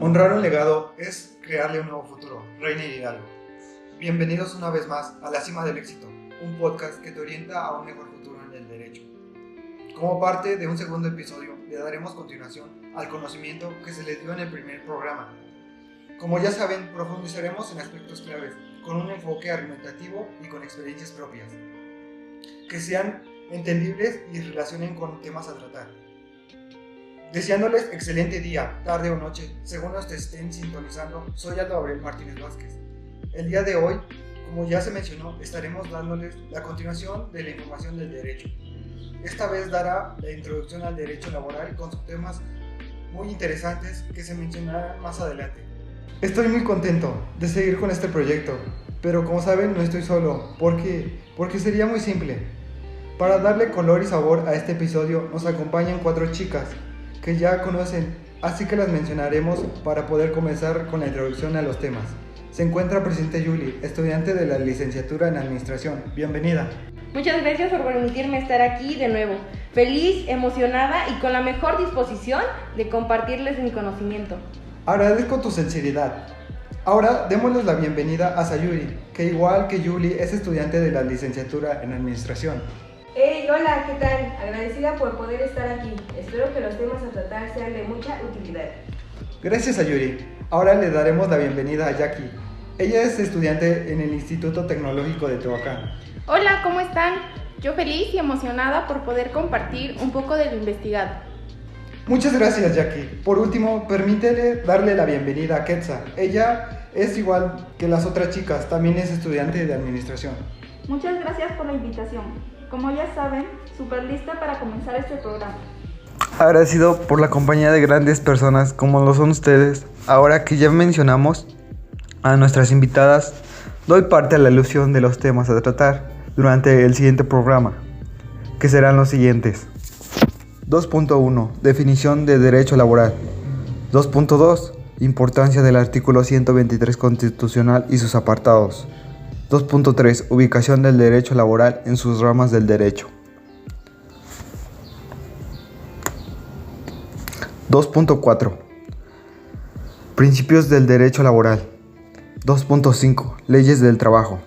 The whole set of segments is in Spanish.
Honrar un legado es crearle un nuevo futuro. Reiner Hidalgo. Bienvenidos una vez más a La Cima del Éxito, un podcast que te orienta a un mejor futuro en el derecho. Como parte de un segundo episodio, le daremos continuación al conocimiento que se les dio en el primer programa. Como ya saben, profundizaremos en aspectos claves, con un enfoque argumentativo y con experiencias propias, que sean entendibles y relacionen con temas a tratar. Deseándoles excelente día, tarde o noche, según nos estén sintonizando, soy Aldo Abrel Martínez Vázquez. El día de hoy, como ya se mencionó, estaremos dándoles la continuación de la información del derecho. Esta vez dará la introducción al derecho laboral con subtemas muy interesantes que se mencionarán más adelante. Estoy muy contento de seguir con este proyecto, pero como saben no estoy solo, porque sería muy simple. Para darle color y sabor a este episodio nos acompañan 4 chicas que ya conocen, así que las mencionaremos para poder comenzar con la introducción a los temas. Se encuentra presente Yuli, estudiante de la licenciatura en Administración. Bienvenida. Muchas gracias por permitirme estar aquí de nuevo. Feliz, emocionada y con la mejor disposición de compartirles mi conocimiento. Agradezco tu sinceridad. Ahora démosles la bienvenida a Sayuri, que igual que Yuli es estudiante de la licenciatura en Administración. Hey, hola, ¿qué tal? Agradecida por poder estar aquí. Espero que los temas a tratar sean de mucha utilidad. Gracias a Yuri. Ahora le daremos la bienvenida a Jackie. Ella es estudiante en el Instituto Tecnológico de Tehuacán. Hola, ¿cómo están? Yo feliz y emocionada por poder compartir un poco de lo investigado. Muchas gracias, Jackie. Por último, permítele darle la bienvenida a Quetza. Ella es igual que las otras chicas, también es estudiante de Administración. Muchas gracias por la invitación. Como ya saben, súper lista para comenzar este programa. Agradecido por la compañía de grandes personas como lo son ustedes. Ahora que ya mencionamos a nuestras invitadas, doy parte a la alusión de los temas a tratar durante el siguiente programa, que serán los siguientes. 2.1. Definición de derecho laboral. 2.2. Importancia del artículo 123 constitucional y sus apartados. 2.3. Ubicación del derecho laboral en sus ramas del derecho. 2.4. Principios del derecho laboral. 2.5. Leyes del trabajo.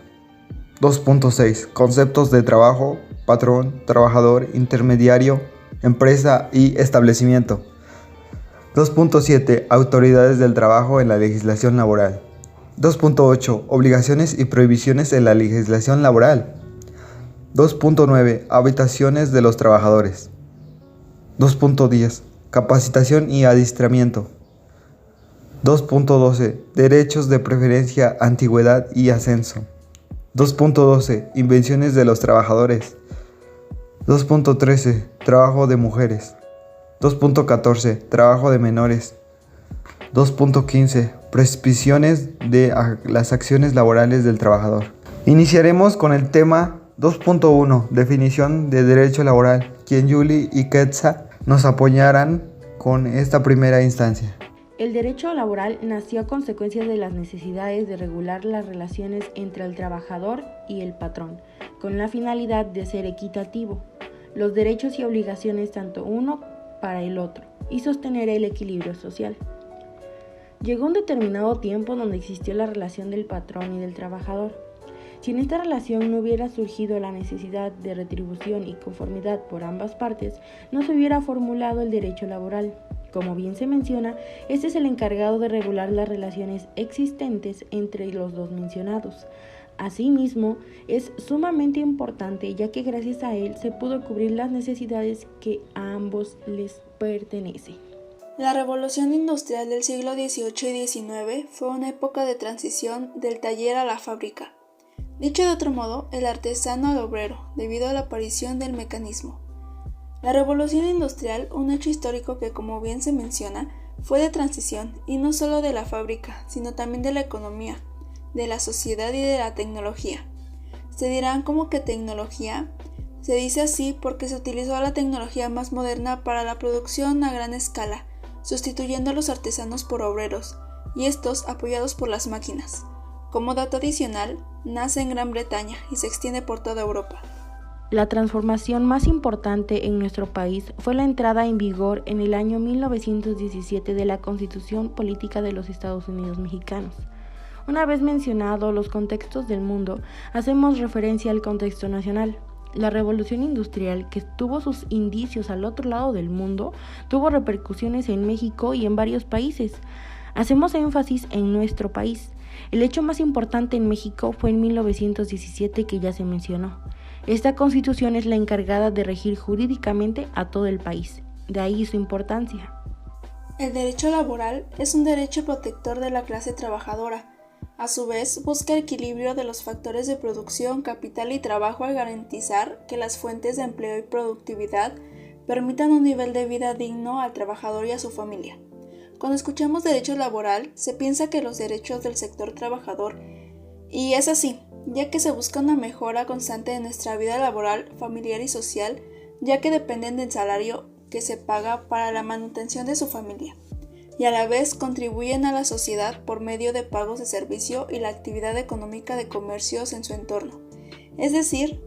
2.6. Conceptos de trabajo, patrón, trabajador, intermediario, empresa y establecimiento. 2.7. Autoridades del trabajo en la legislación laboral. 2.8. Obligaciones y prohibiciones en la legislación laboral. 2.9. Habitaciones de los trabajadores. 2.10. Capacitación y adiestramiento. 2.12. Derechos de preferencia, antigüedad y ascenso. 2.12. Invenciones de los trabajadores. 2.13. Trabajo de mujeres. 2.14. Trabajo de menores. 2.15. Prescripciones de las acciones laborales del trabajador. Iniciaremos con el tema 2.1. Definición de derecho laboral, quien Yuli y Quetza nos apoyarán con esta primera instancia. El derecho laboral nació a consecuencia de las necesidades de regular las relaciones entre el trabajador y el patrón, con la finalidad de ser equitativo, los derechos y obligaciones tanto uno para el otro, y sostener el equilibrio social. Llegó un determinado tiempo donde existió la relación del patrón y del trabajador. Si en esta relación no hubiera surgido la necesidad de retribución y conformidad por ambas partes, no se hubiera formulado el derecho laboral. Como bien se menciona, este es el encargado de regular las relaciones existentes entre los dos mencionados. Asimismo, es sumamente importante ya que gracias a él se pudo cubrir las necesidades que a ambos les pertenecen. La revolución industrial del siglo XVIII y XIX fue una época de transición del taller a la fábrica. Dicho de otro modo, el artesano al obrero, debido a la aparición del mecanismo. La revolución industrial, un hecho histórico que, como bien se menciona, fue de transición, y no solo de la fábrica, sino también de la economía, de la sociedad y de la tecnología. Se dirán como que tecnología. Se dice así porque se utilizó la tecnología más moderna para la producción a gran escala, sustituyendo a los artesanos por obreros, y estos apoyados por las máquinas. Como dato adicional, nace en Gran Bretaña y se extiende por toda Europa. La transformación más importante en nuestro país fue la entrada en vigor en el año 1917 de la Constitución Política de los Estados Unidos Mexicanos. Una vez mencionado los contextos del mundo, hacemos referencia al contexto nacional. La revolución industrial, que tuvo sus indicios al otro lado del mundo, tuvo repercusiones en México y en varios países. Hacemos énfasis en nuestro país. El hecho más importante en México fue en 1917, que ya se mencionó. Esta constitución es la encargada de regir jurídicamente a todo el país. De ahí su importancia. El derecho laboral es un derecho protector de la clase trabajadora. A su vez, busca el equilibrio de los factores de producción, capital y trabajo al garantizar que las fuentes de empleo y productividad permitan un nivel de vida digno al trabajador y a su familia. Cuando escuchamos derecho laboral, se piensa que los derechos del sector trabajador, y es así, ya que se busca una mejora constante de nuestra vida laboral, familiar y social, ya que dependen del salario que se paga para la manutención de su familia, y a la vez contribuyen a la sociedad por medio de pagos de servicio y la actividad económica de comercios en su entorno, es decir,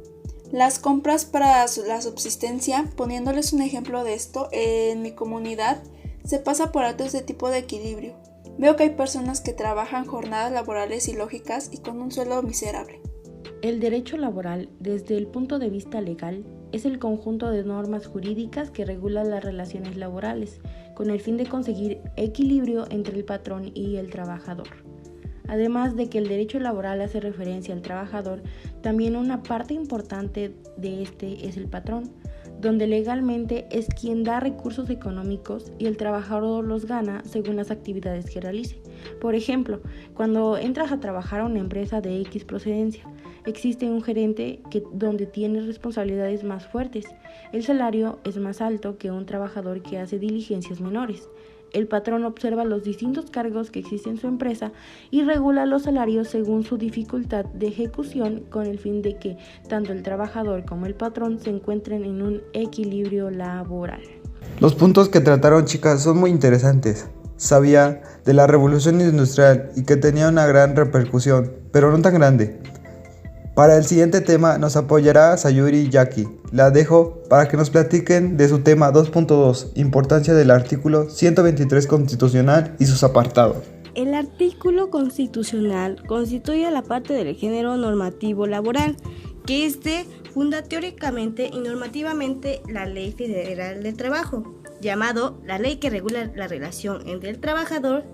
las compras para la subsistencia. Poniéndoles un ejemplo de esto, en mi comunidad se pasa por alto este tipo de equilibrio. Veo que hay personas que trabajan jornadas laborales ilógicas y con un sueldo miserable. El derecho laboral, desde el punto de vista legal, es el conjunto de normas jurídicas que regulan las relaciones laborales, con el fin de conseguir equilibrio entre el patrón y el trabajador. Además de que el derecho laboral hace referencia al trabajador, también una parte importante de este es el patrón, donde legalmente es quien da recursos económicos y el trabajador los gana según las actividades que realice. Por ejemplo, cuando entras a trabajar a una empresa de X procedencia, existe un gerente donde tiene responsabilidades más fuertes. El salario es más alto que un trabajador que hace diligencias menores. El patrón observa los distintos cargos que existen en su empresa y regula los salarios según su dificultad de ejecución, con el fin de que tanto el trabajador como el patrón se encuentren en un equilibrio laboral. Los puntos que trataron, chicas, son muy interesantes. Sabía de la revolución industrial y que tenía una gran repercusión, pero no tan grande. Para el siguiente tema nos apoyará Sayuri y Jackie. La dejo para que nos platiquen de su tema 2.2, importancia del artículo 123 constitucional y sus apartados. El artículo constitucional constituye la parte del género normativo laboral, que funda teóricamente y normativamente la Ley Federal del Trabajo, llamado la ley que regula la relación entre el trabajador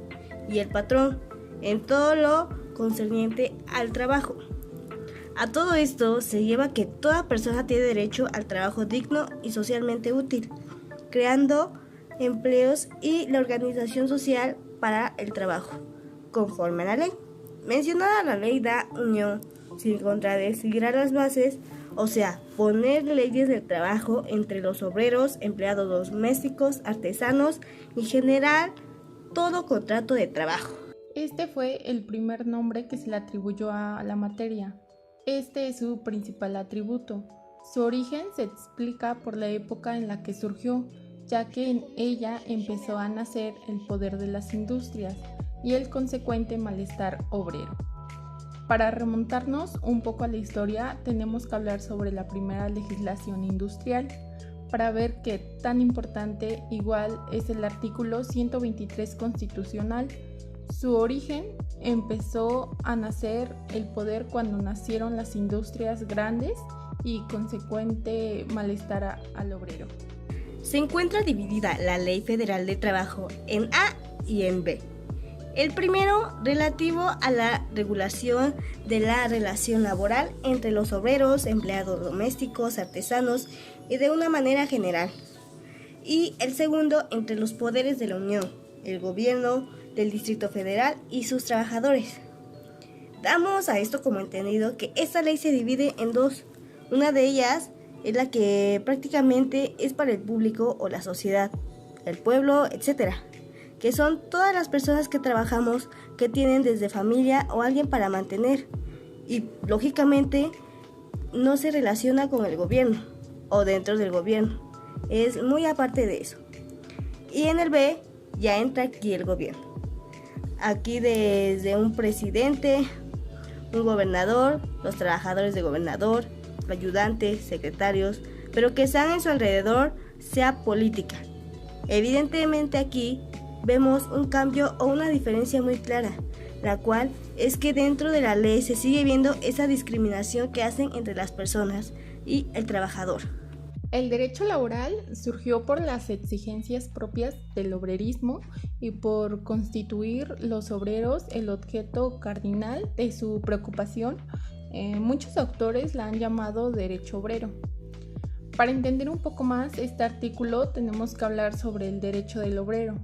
y el patrón en todo lo concerniente al trabajo. A todo esto se lleva que toda persona tiene derecho al trabajo digno y socialmente útil, creando empleos y la organización social para el trabajo, conforme a la ley. Mencionada la ley da unión sin contradecir a las bases, o sea, poner leyes del trabajo entre los obreros, empleados domésticos, artesanos y generar todo contrato de trabajo. Este fue el primer nombre que se le atribuyó a la materia. Este es su principal atributo. Su origen se explica por la época en la que surgió, ya que en ella empezó a nacer el poder de las industrias y el consecuente malestar obrero. Para remontarnos un poco a la historia, tenemos que hablar sobre la primera legislación industrial, para ver qué tan importante igual es el artículo 123 constitucional. Su origen empezó a nacer el poder cuando nacieron las industrias grandes y consecuente malestar al obrero. Se encuentra dividida la Ley Federal de Trabajo en A y en B. El primero, relativo a la regulación de la relación laboral entre los obreros, empleados domésticos, artesanos y de una manera general. Y el segundo, entre los poderes de la Unión, el gobierno del Distrito Federal y sus trabajadores. Damos a esto como entendido que esta ley se divide en dos. Una de ellas es la que prácticamente es para el público o la sociedad, el pueblo, etc., que son todas las personas que trabajamos, que tienen desde familia o alguien para mantener, y lógicamente no se relaciona con el gobierno o dentro del gobierno, es muy aparte de eso. Y en el B ya entra aquí el gobierno. Aquí desde un presidente, un gobernador, los trabajadores de gobernador, ayudantes, secretarios, pero que sean en su alrededor sea política. Evidentemente aquí vemos un cambio o una diferencia muy clara, la cual es que dentro de la ley se sigue viendo esa discriminación que hacen entre las personas y el trabajador. El derecho laboral surgió por las exigencias propias del obrerismo y por constituir los obreros el objeto cardinal de su preocupación. Muchos autores la han llamado derecho obrero. Para entender un poco más este artículo tenemos que hablar sobre el derecho del obrero.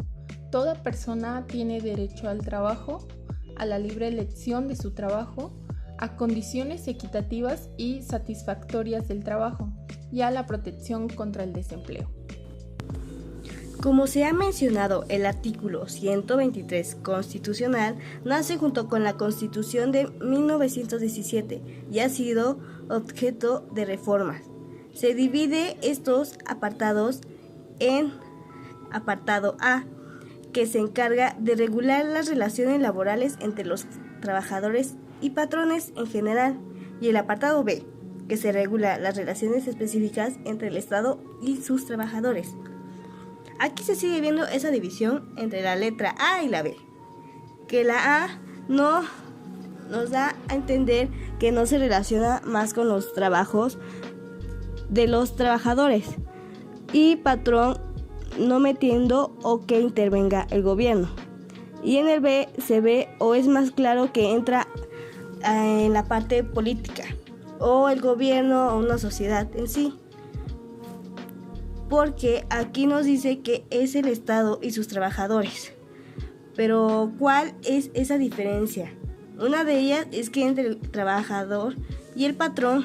Toda persona tiene derecho al trabajo, a la libre elección de su trabajo, a condiciones equitativas y satisfactorias del trabajo y a la protección contra el desempleo. Como se ha mencionado, el artículo 123 constitucional nace junto con la Constitución de 1917 y ha sido objeto de reformas. Se divide estos apartados en apartado A, que se encarga de regular las relaciones laborales entre los trabajadores y patrones en general, y el apartado B, que se regula las relaciones específicas entre el Estado y sus trabajadores. Aquí se sigue viendo esa división entre la letra A y la B, que la A no nos da a entender que no se relaciona más con los trabajos de los trabajadores y patrón, no metiendo o que intervenga el gobierno. Y en el B se ve o es más claro que entra en la parte política o el gobierno o una sociedad en sí, porque aquí nos dice que es el Estado y sus trabajadores. Pero ¿cuál es esa diferencia? Una de ellas es que entre el trabajador y el patrón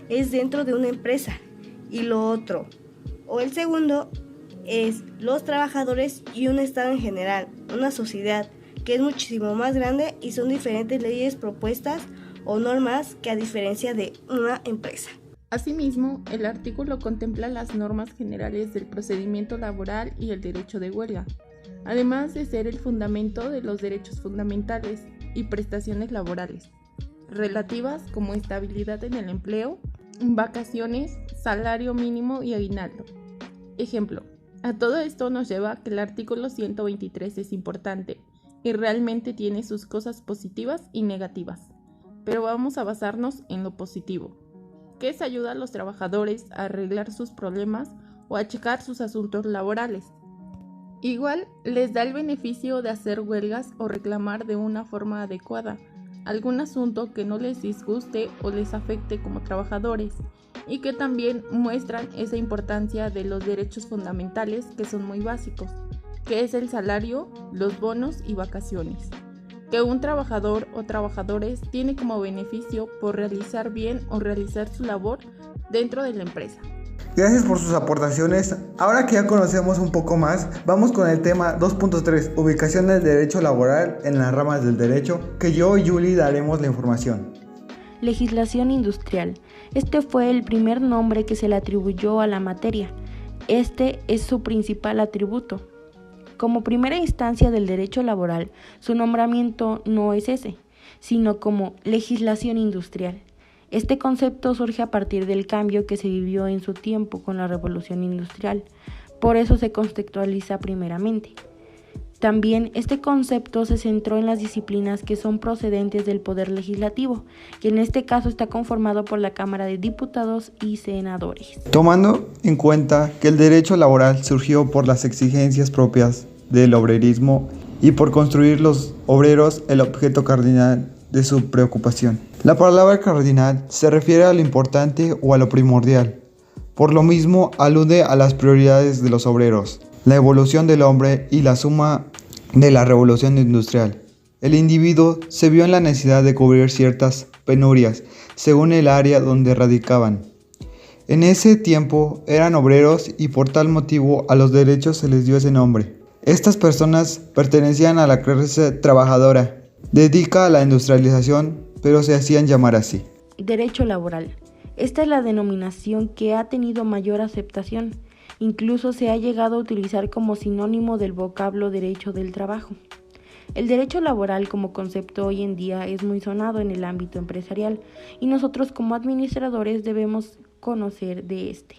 es dentro de una empresa, y lo otro, o el segundo, es los trabajadores y un Estado en general, una sociedad que es muchísimo más grande y son diferentes leyes propuestas o normas que a diferencia de una empresa. Asimismo, el artículo contempla las normas generales del procedimiento laboral y el derecho de huelga, además de ser el fundamento de los derechos fundamentales y prestaciones laborales, relativas como estabilidad en el empleo, vacaciones, salario mínimo y aguinaldo. Ejemplo, a todo esto nos lleva a que el artículo 123 es importante y realmente tiene sus cosas positivas y negativas, pero vamos a basarnos en lo positivo, que es ayudar a los trabajadores a arreglar sus problemas o a checar sus asuntos laborales. Igual les da el beneficio de hacer huelgas o reclamar de una forma adecuada algún asunto que no les disguste o les afecte como trabajadores, y que también muestran esa importancia de los derechos fundamentales que son muy básicos, que es el salario, los bonos y vacaciones, que un trabajador o trabajadores tiene como beneficio por realizar bien o realizar su labor dentro de la empresa. Gracias por sus aportaciones. Ahora que ya conocemos un poco más, vamos con el tema 2.3, ubicación del derecho laboral en las ramas del derecho, que yo y Julie daremos la información. Legislación industrial. Este fue el primer nombre que se le atribuyó a la materia. Este es su principal atributo. Como primera instancia del derecho laboral, su nombramiento no es ese, sino como legislación industrial. Este concepto surge a partir del cambio que se vivió en su tiempo con la Revolución Industrial, por eso se contextualiza primeramente. También este concepto se centró en las disciplinas que son procedentes del Poder Legislativo, que en este caso está conformado por la Cámara de Diputados y Senadores. Tomando en cuenta que el derecho laboral surgió por las exigencias propias del obrerismo y por construir los obreros el objeto cardinal de su preocupación. La palabra cardinal se refiere a lo importante o a lo primordial. Por lo mismo, alude a las prioridades de los obreros, la evolución del hombre y la suma de la revolución industrial. El individuo se vio en la necesidad de cubrir ciertas penurias según el área donde radicaban. En ese tiempo eran obreros y por tal motivo a los derechos se les dio ese nombre. Estas personas pertenecían a la clase trabajadora, dedicada a la industrialización, pero se hacían llamar así. Derecho laboral. Esta es la denominación que ha tenido mayor aceptación. Incluso se ha llegado a utilizar como sinónimo del vocablo derecho del trabajo. El derecho laboral como concepto hoy en día es muy sonado en el ámbito empresarial y nosotros como administradores debemos conocer de este.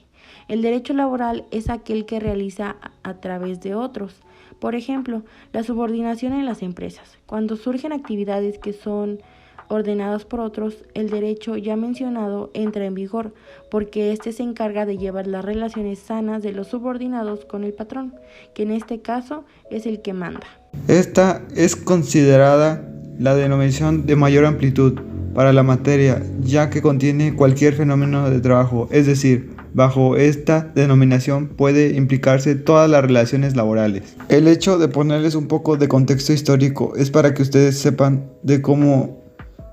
El derecho laboral es aquel que realiza a través de otros. Por ejemplo, la subordinación en las empresas. Cuando surgen actividades que son ordenadas por otros, el derecho ya mencionado entra en vigor, porque éste se encarga de llevar las relaciones sanas de los subordinados con el patrón, que en este caso es el que manda. Esta es considerada la denominación de mayor amplitud para la materia, ya que contiene cualquier fenómeno de trabajo, es decir, bajo esta denominación puede implicarse todas las relaciones laborales. El hecho de ponerles un poco de contexto histórico es para que ustedes sepan de cómo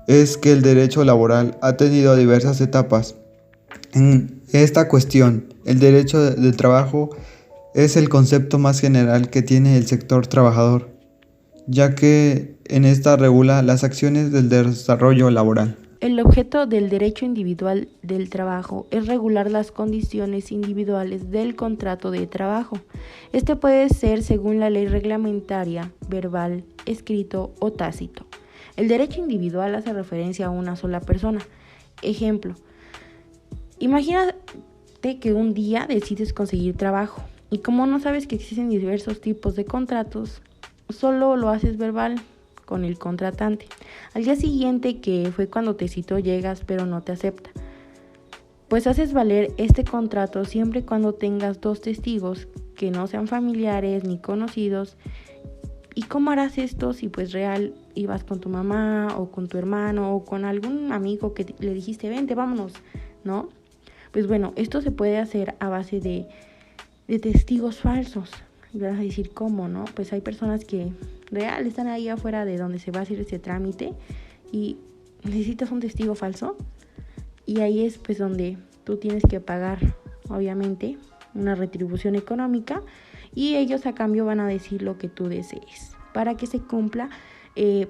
es que el derecho laboral ha tenido diversas etapas. En esta cuestión, el derecho del trabajo es el concepto más general que tiene el sector trabajador, ya que en esta regula las acciones del desarrollo laboral. El objeto del derecho individual del trabajo es regular las condiciones individuales del contrato de trabajo. Este puede ser según la ley reglamentaria, verbal, escrito o tácito. El derecho individual hace referencia a una sola persona. Ejemplo, imagínate que un día decides conseguir trabajo y como no sabes que existen diversos tipos de contratos, solo lo haces verbal con el contratante. Al día siguiente, que fue cuando te citó, llegas pero no te acepta. Pues haces valer este contrato siempre y cuando tengas 2 testigos que no sean familiares ni conocidos. ¿Y cómo harás esto si pues real ibas con tu mamá o con tu hermano o con algún amigo que le dijiste vente, vámonos, ¿no? Pues bueno, esto se puede hacer a base de testigos falsos. Y vas a decir, ¿cómo, no? Pues hay personas que real están ahí afuera de donde se va a hacer ese trámite y necesitas un testigo falso. Y ahí es pues donde tú tienes que pagar, obviamente, una retribución económica y ellos a cambio van a decir lo que tú desees para que se cumpla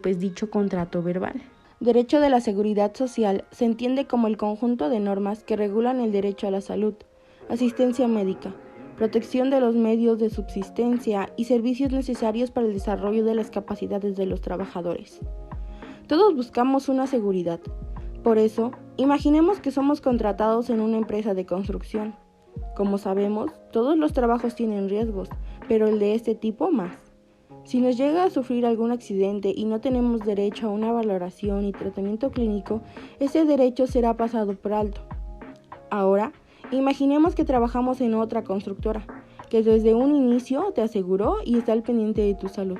pues dicho contrato verbal. Derecho de la seguridad social se entiende como el conjunto de normas que regulan el derecho a la salud, asistencia médica, protección de los medios de subsistencia y servicios necesarios para el desarrollo de las capacidades de los trabajadores. Todos buscamos una seguridad. Por eso, imaginemos que somos contratados en una empresa de construcción. Como sabemos, todos los trabajos tienen riesgos, pero el de este tipo más. Si nos llega a sufrir algún accidente y no tenemos derecho a una valoración y tratamiento clínico, ese derecho será pasado por alto. Ahora, imaginemos que trabajamos en otra constructora, que desde un inicio te aseguró y está al pendiente de tu salud.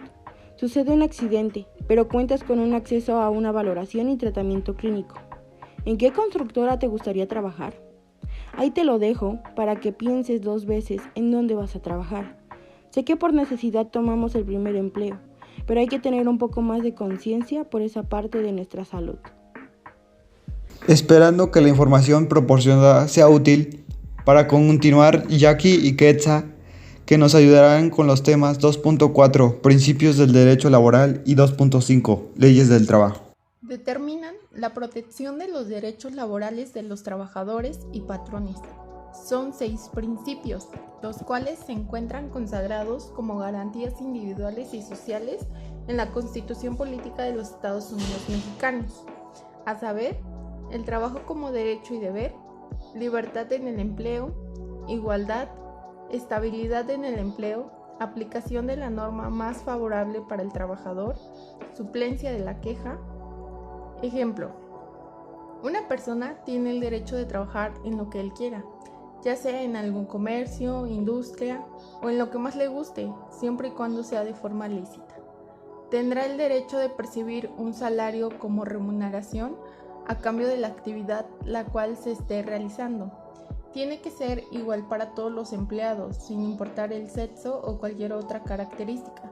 Sucede un accidente, pero cuentas con un acceso a una valoración y tratamiento clínico. ¿En qué constructora te gustaría trabajar? Ahí te lo dejo para que pienses 2 veces en dónde vas a trabajar. Sé que por necesidad tomamos el primer empleo, pero hay que tener un poco más de conciencia por esa parte de nuestra salud. Esperando que la información proporcionada sea útil, para continuar, Jackie y Quetza, que nos ayudarán con los temas 2.4, principios del derecho laboral, y 2.5, leyes del trabajo. Determinan la protección de los derechos laborales de los trabajadores y patrones. Son 6 principios, los cuales se encuentran consagrados como garantías individuales y sociales en la Constitución Política de los Estados Unidos Mexicanos, a saber, el trabajo como derecho y deber, libertad en el empleo, igualdad, estabilidad en el empleo, aplicación de la norma más favorable para el trabajador, suplencia de la queja. Ejemplo, una persona tiene el derecho de trabajar en lo que él quiera, ya sea en algún comercio, industria o en lo que más le guste, siempre y cuando sea de forma lícita. Tendrá el derecho de percibir un salario como remuneración a cambio de la actividad la cual se esté realizando. Tiene que ser igual para todos los empleados, sin importar el sexo o cualquier otra característica.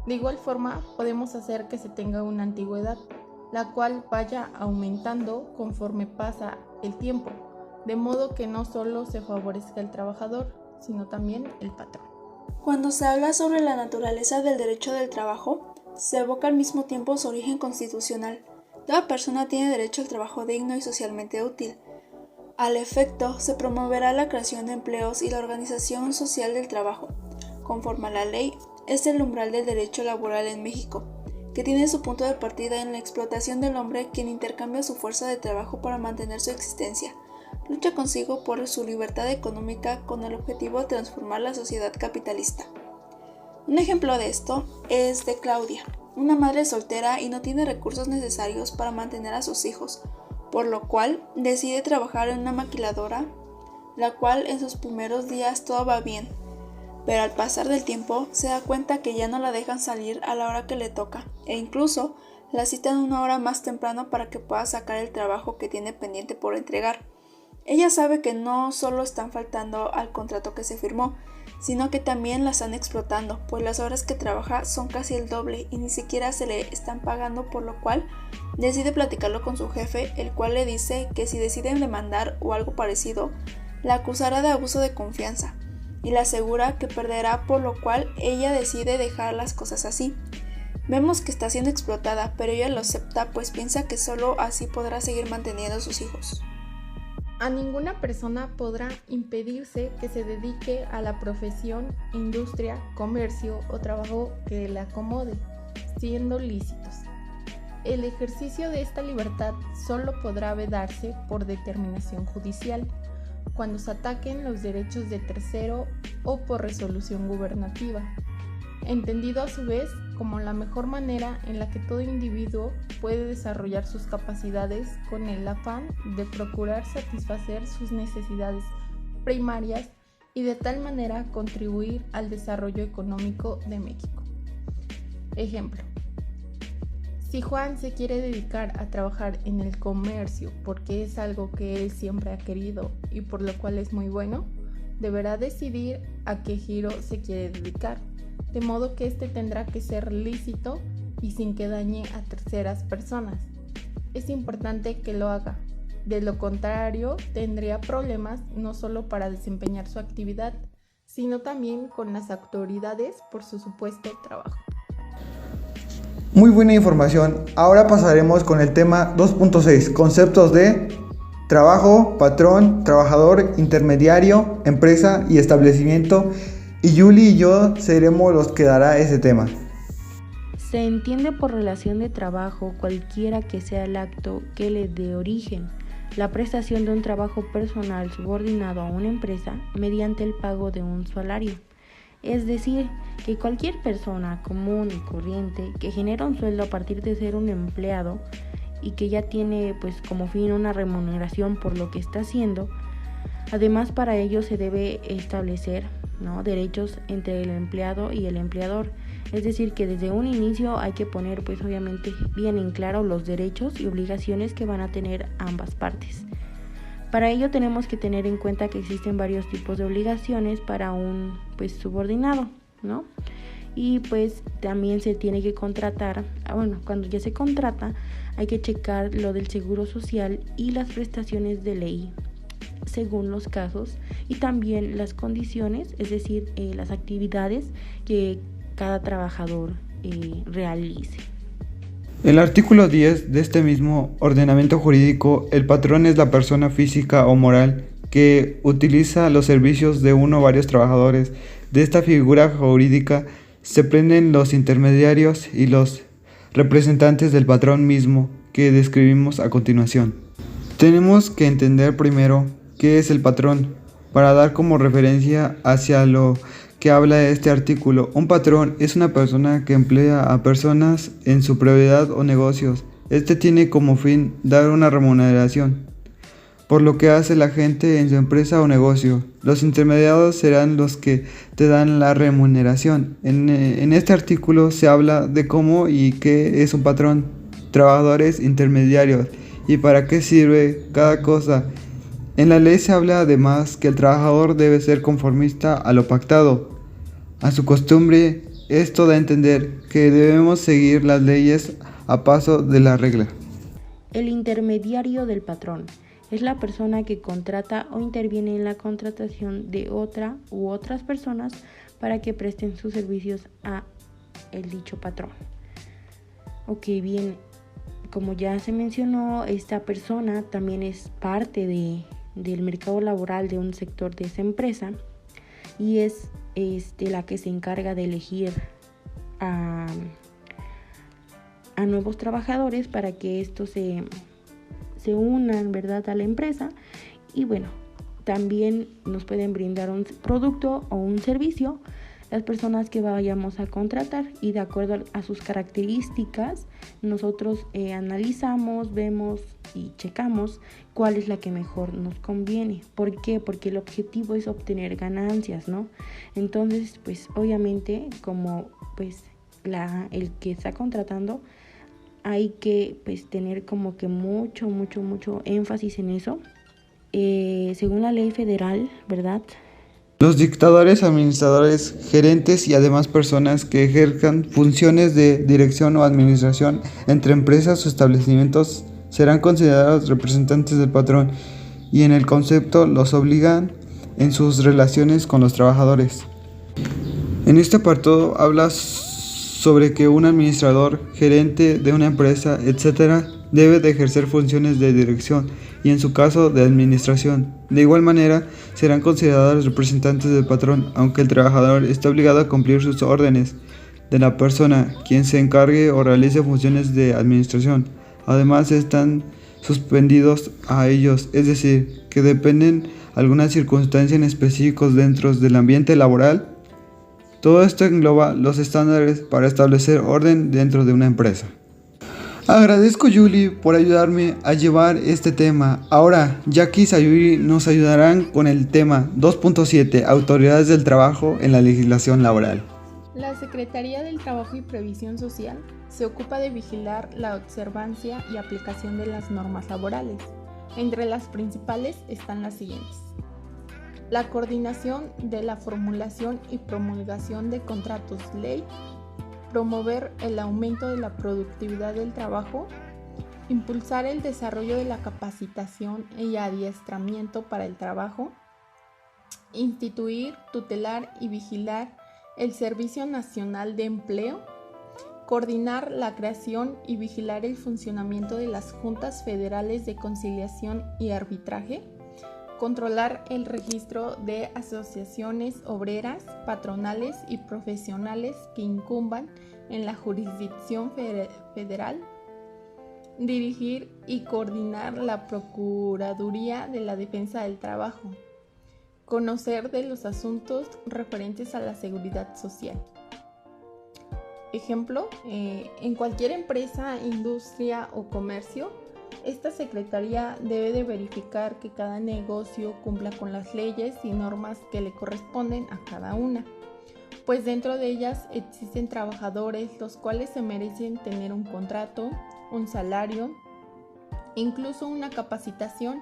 De igual forma, podemos hacer que se tenga una antigüedad, la cual vaya aumentando conforme pasa el tiempo, de modo que no solo se favorezca el trabajador, sino también el patrón. Cuando se habla sobre la naturaleza del derecho del trabajo, se evoca al mismo tiempo su origen constitucional. Toda persona tiene derecho al trabajo digno y socialmente útil. Al efecto, se promoverá la creación de empleos y la organización social del trabajo. Conforme a la ley, es el umbral del derecho laboral en México. que tiene su punto de partida en la explotación del hombre, quien intercambia su fuerza de trabajo para mantener su existencia. Lucha consigo por su libertad económica con el objetivo de transformar la sociedad capitalista. Un ejemplo de esto es de Claudia, una madre soltera y no tiene recursos necesarios para mantener a sus hijos, por lo cual decide trabajar en una maquiladora, la cual en sus primeros días todo va bien, pero al pasar del tiempo se da cuenta que ya no la dejan salir a la hora que le toca, e incluso la citan una hora más temprano para que pueda sacar el trabajo que tiene pendiente por entregar. Ella sabe que no solo están faltando al contrato que se firmó, sino que también la están explotando, pues las horas que trabaja son casi el doble y ni siquiera se le están pagando, por lo cual decide platicarlo con su jefe, el cual le dice que si deciden demandar o algo parecido, la acusará de abuso de confianza y le asegura que perderá, por lo cual ella decide dejar las cosas así. Vemos que está siendo explotada, pero ella lo acepta, pues piensa que solo así podrá seguir manteniendo a sus hijos. A ninguna persona podrá impedirse que se dedique a la profesión, industria, comercio o trabajo que le acomode, siendo lícitos. El ejercicio de esta libertad solo podrá vedarse por determinación judicial, cuando se ataquen los derechos de tercero o por resolución gubernativa, entendido a su vez como la mejor manera en la que todo individuo puede desarrollar sus capacidades con el afán de procurar satisfacer sus necesidades primarias y de tal manera contribuir al desarrollo económico de México. Ejemplo: si Juan se quiere dedicar a trabajar en el comercio porque es algo que él siempre ha querido y por lo cual es muy bueno, deberá decidir a qué giro se quiere dedicar, de modo que este tendrá que ser lícito y sin que dañe a terceras personas. Es importante que lo haga, de lo contrario tendría problemas no solo para desempeñar su actividad, sino también con las autoridades por su supuesto trabajo. Muy buena información. Ahora pasaremos con el tema 2.6, conceptos de trabajo, patrón, trabajador, intermediario, empresa y establecimiento. Y Yuli y yo seremos los que dará ese tema. Se entiende por relación de trabajo cualquiera que sea el acto que le dé origen, la prestación de un trabajo personal subordinado a una empresa mediante el pago de un salario. Es decir, que cualquier persona común y corriente que genera un sueldo a partir de ser un empleado y que ya tiene como fin una remuneración por lo que está haciendo. Además, para ello se debe establecer derechos entre el empleado y el empleador. Es decir, que desde un inicio hay que poner obviamente bien en claro los derechos y obligaciones que van a tener ambas partes. Para ello tenemos que tener en cuenta que existen varios tipos de obligaciones para un subordinado, ¿no? Y también se tiene que contratar, cuando ya se contrata hay que checar lo del seguro social y las prestaciones de ley según los casos y también las condiciones, es decir, las actividades que cada trabajador realice. El artículo 10 de este mismo ordenamiento jurídico, el patrón es la persona física o moral que utiliza los servicios de uno o varios trabajadores. De esta figura jurídica se prenden los intermediarios y los representantes del patrón mismo que describimos a continuación. Tenemos que entender primero qué es el patrón para dar como referencia hacia lo que habla este artículo. Un patrón es una persona que emplea a personas en su propiedad o negocios. Este tiene como fin dar una remuneración por lo que hace la gente en su empresa o negocio. Los intermediarios serán los que te dan la remuneración. En este artículo se habla de cómo y qué es un patrón, trabajadores intermediarios y para qué sirve cada cosa. En la ley se habla además que el trabajador debe ser conformista a lo pactado, a su costumbre. Esto da a entender que debemos seguir las leyes a paso de la regla. El intermediario del patrón es la persona que contrata o interviene en la contratación de otra u otras personas para que presten sus servicios a el dicho patrón. Ok, bien, como ya se mencionó, esta persona también es parte del mercado laboral de un sector de esa empresa y es la que se encarga de elegir a nuevos trabajadores para que estos se unan, ¿verdad?, a la empresa. Y bueno, también nos pueden brindar un producto o un servicio las personas que vayamos a contratar, y de acuerdo a sus características nosotros analizamos, vemos y checamos cuál es la que mejor nos conviene. ¿Por qué? Porque el objetivo es obtener ganancias, ¿no? Entonces, pues obviamente, como pues el que está contratando, hay que pues tener como que mucho énfasis en eso. Según la ley federal, ¿verdad?, los dictadores, administradores, gerentes y además personas que ejerzan funciones de dirección o administración entre empresas o establecimientos serán considerados representantes del patrón, y en el concepto los obligan en sus relaciones con los trabajadores. En este apartado habla sobre que un administrador, gerente de una empresa, etc., debe de ejercer funciones de dirección y en su caso de administración. De igual manera, serán considerados representantes del patrón, aunque el trabajador está obligado a cumplir sus órdenes de la persona quien se encargue o realice funciones de administración. Además, están suspendidos a ellos, es decir, que dependen algunas circunstancias en específicos dentro del ambiente laboral. Todo esto engloba los estándares para establecer orden dentro de una empresa. Agradezco a Yuli por ayudarme a llevar este tema. Ahora, Jackie y Sayuri nos ayudarán con el tema 2.7, Autoridades del Trabajo en la legislación laboral. La Secretaría del Trabajo y Previsión Social se ocupa de vigilar la observancia y aplicación de las normas laborales. Entre las principales están las siguientes: la coordinación de la formulación y promulgación de contratos ley, promover el aumento de la productividad del trabajo, impulsar el desarrollo de la capacitación y adiestramiento para el trabajo, instituir, tutelar y vigilar el Servicio Nacional de Empleo, coordinar la creación y vigilar el funcionamiento de las Juntas Federales de Conciliación y Arbitraje, controlar el registro de asociaciones obreras, patronales y profesionales que incumban en la jurisdicción federal, dirigir y coordinar la Procuraduría de la Defensa del Trabajo, conocer de los asuntos referentes a la seguridad social. Ejemplo, en cualquier empresa, industria o comercio, esta secretaría debe de verificar que cada negocio cumpla con las leyes y normas que le corresponden a cada una, pues dentro de ellas existen trabajadores los cuales se merecen tener un contrato, un salario, incluso una capacitación,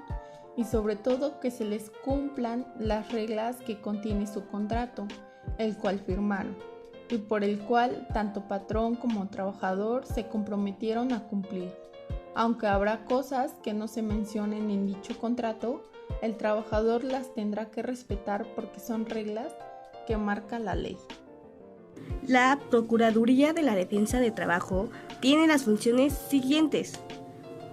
y sobre todo que se les cumplan las reglas que contiene su contrato, el cual firmaron, y por el cual tanto patrón como trabajador se comprometieron a cumplir. Aunque habrá cosas que no se mencionen en dicho contrato, el trabajador las tendrá que respetar porque son reglas que marca la ley. La Procuraduría de la Defensa del Trabajo tiene las funciones siguientes.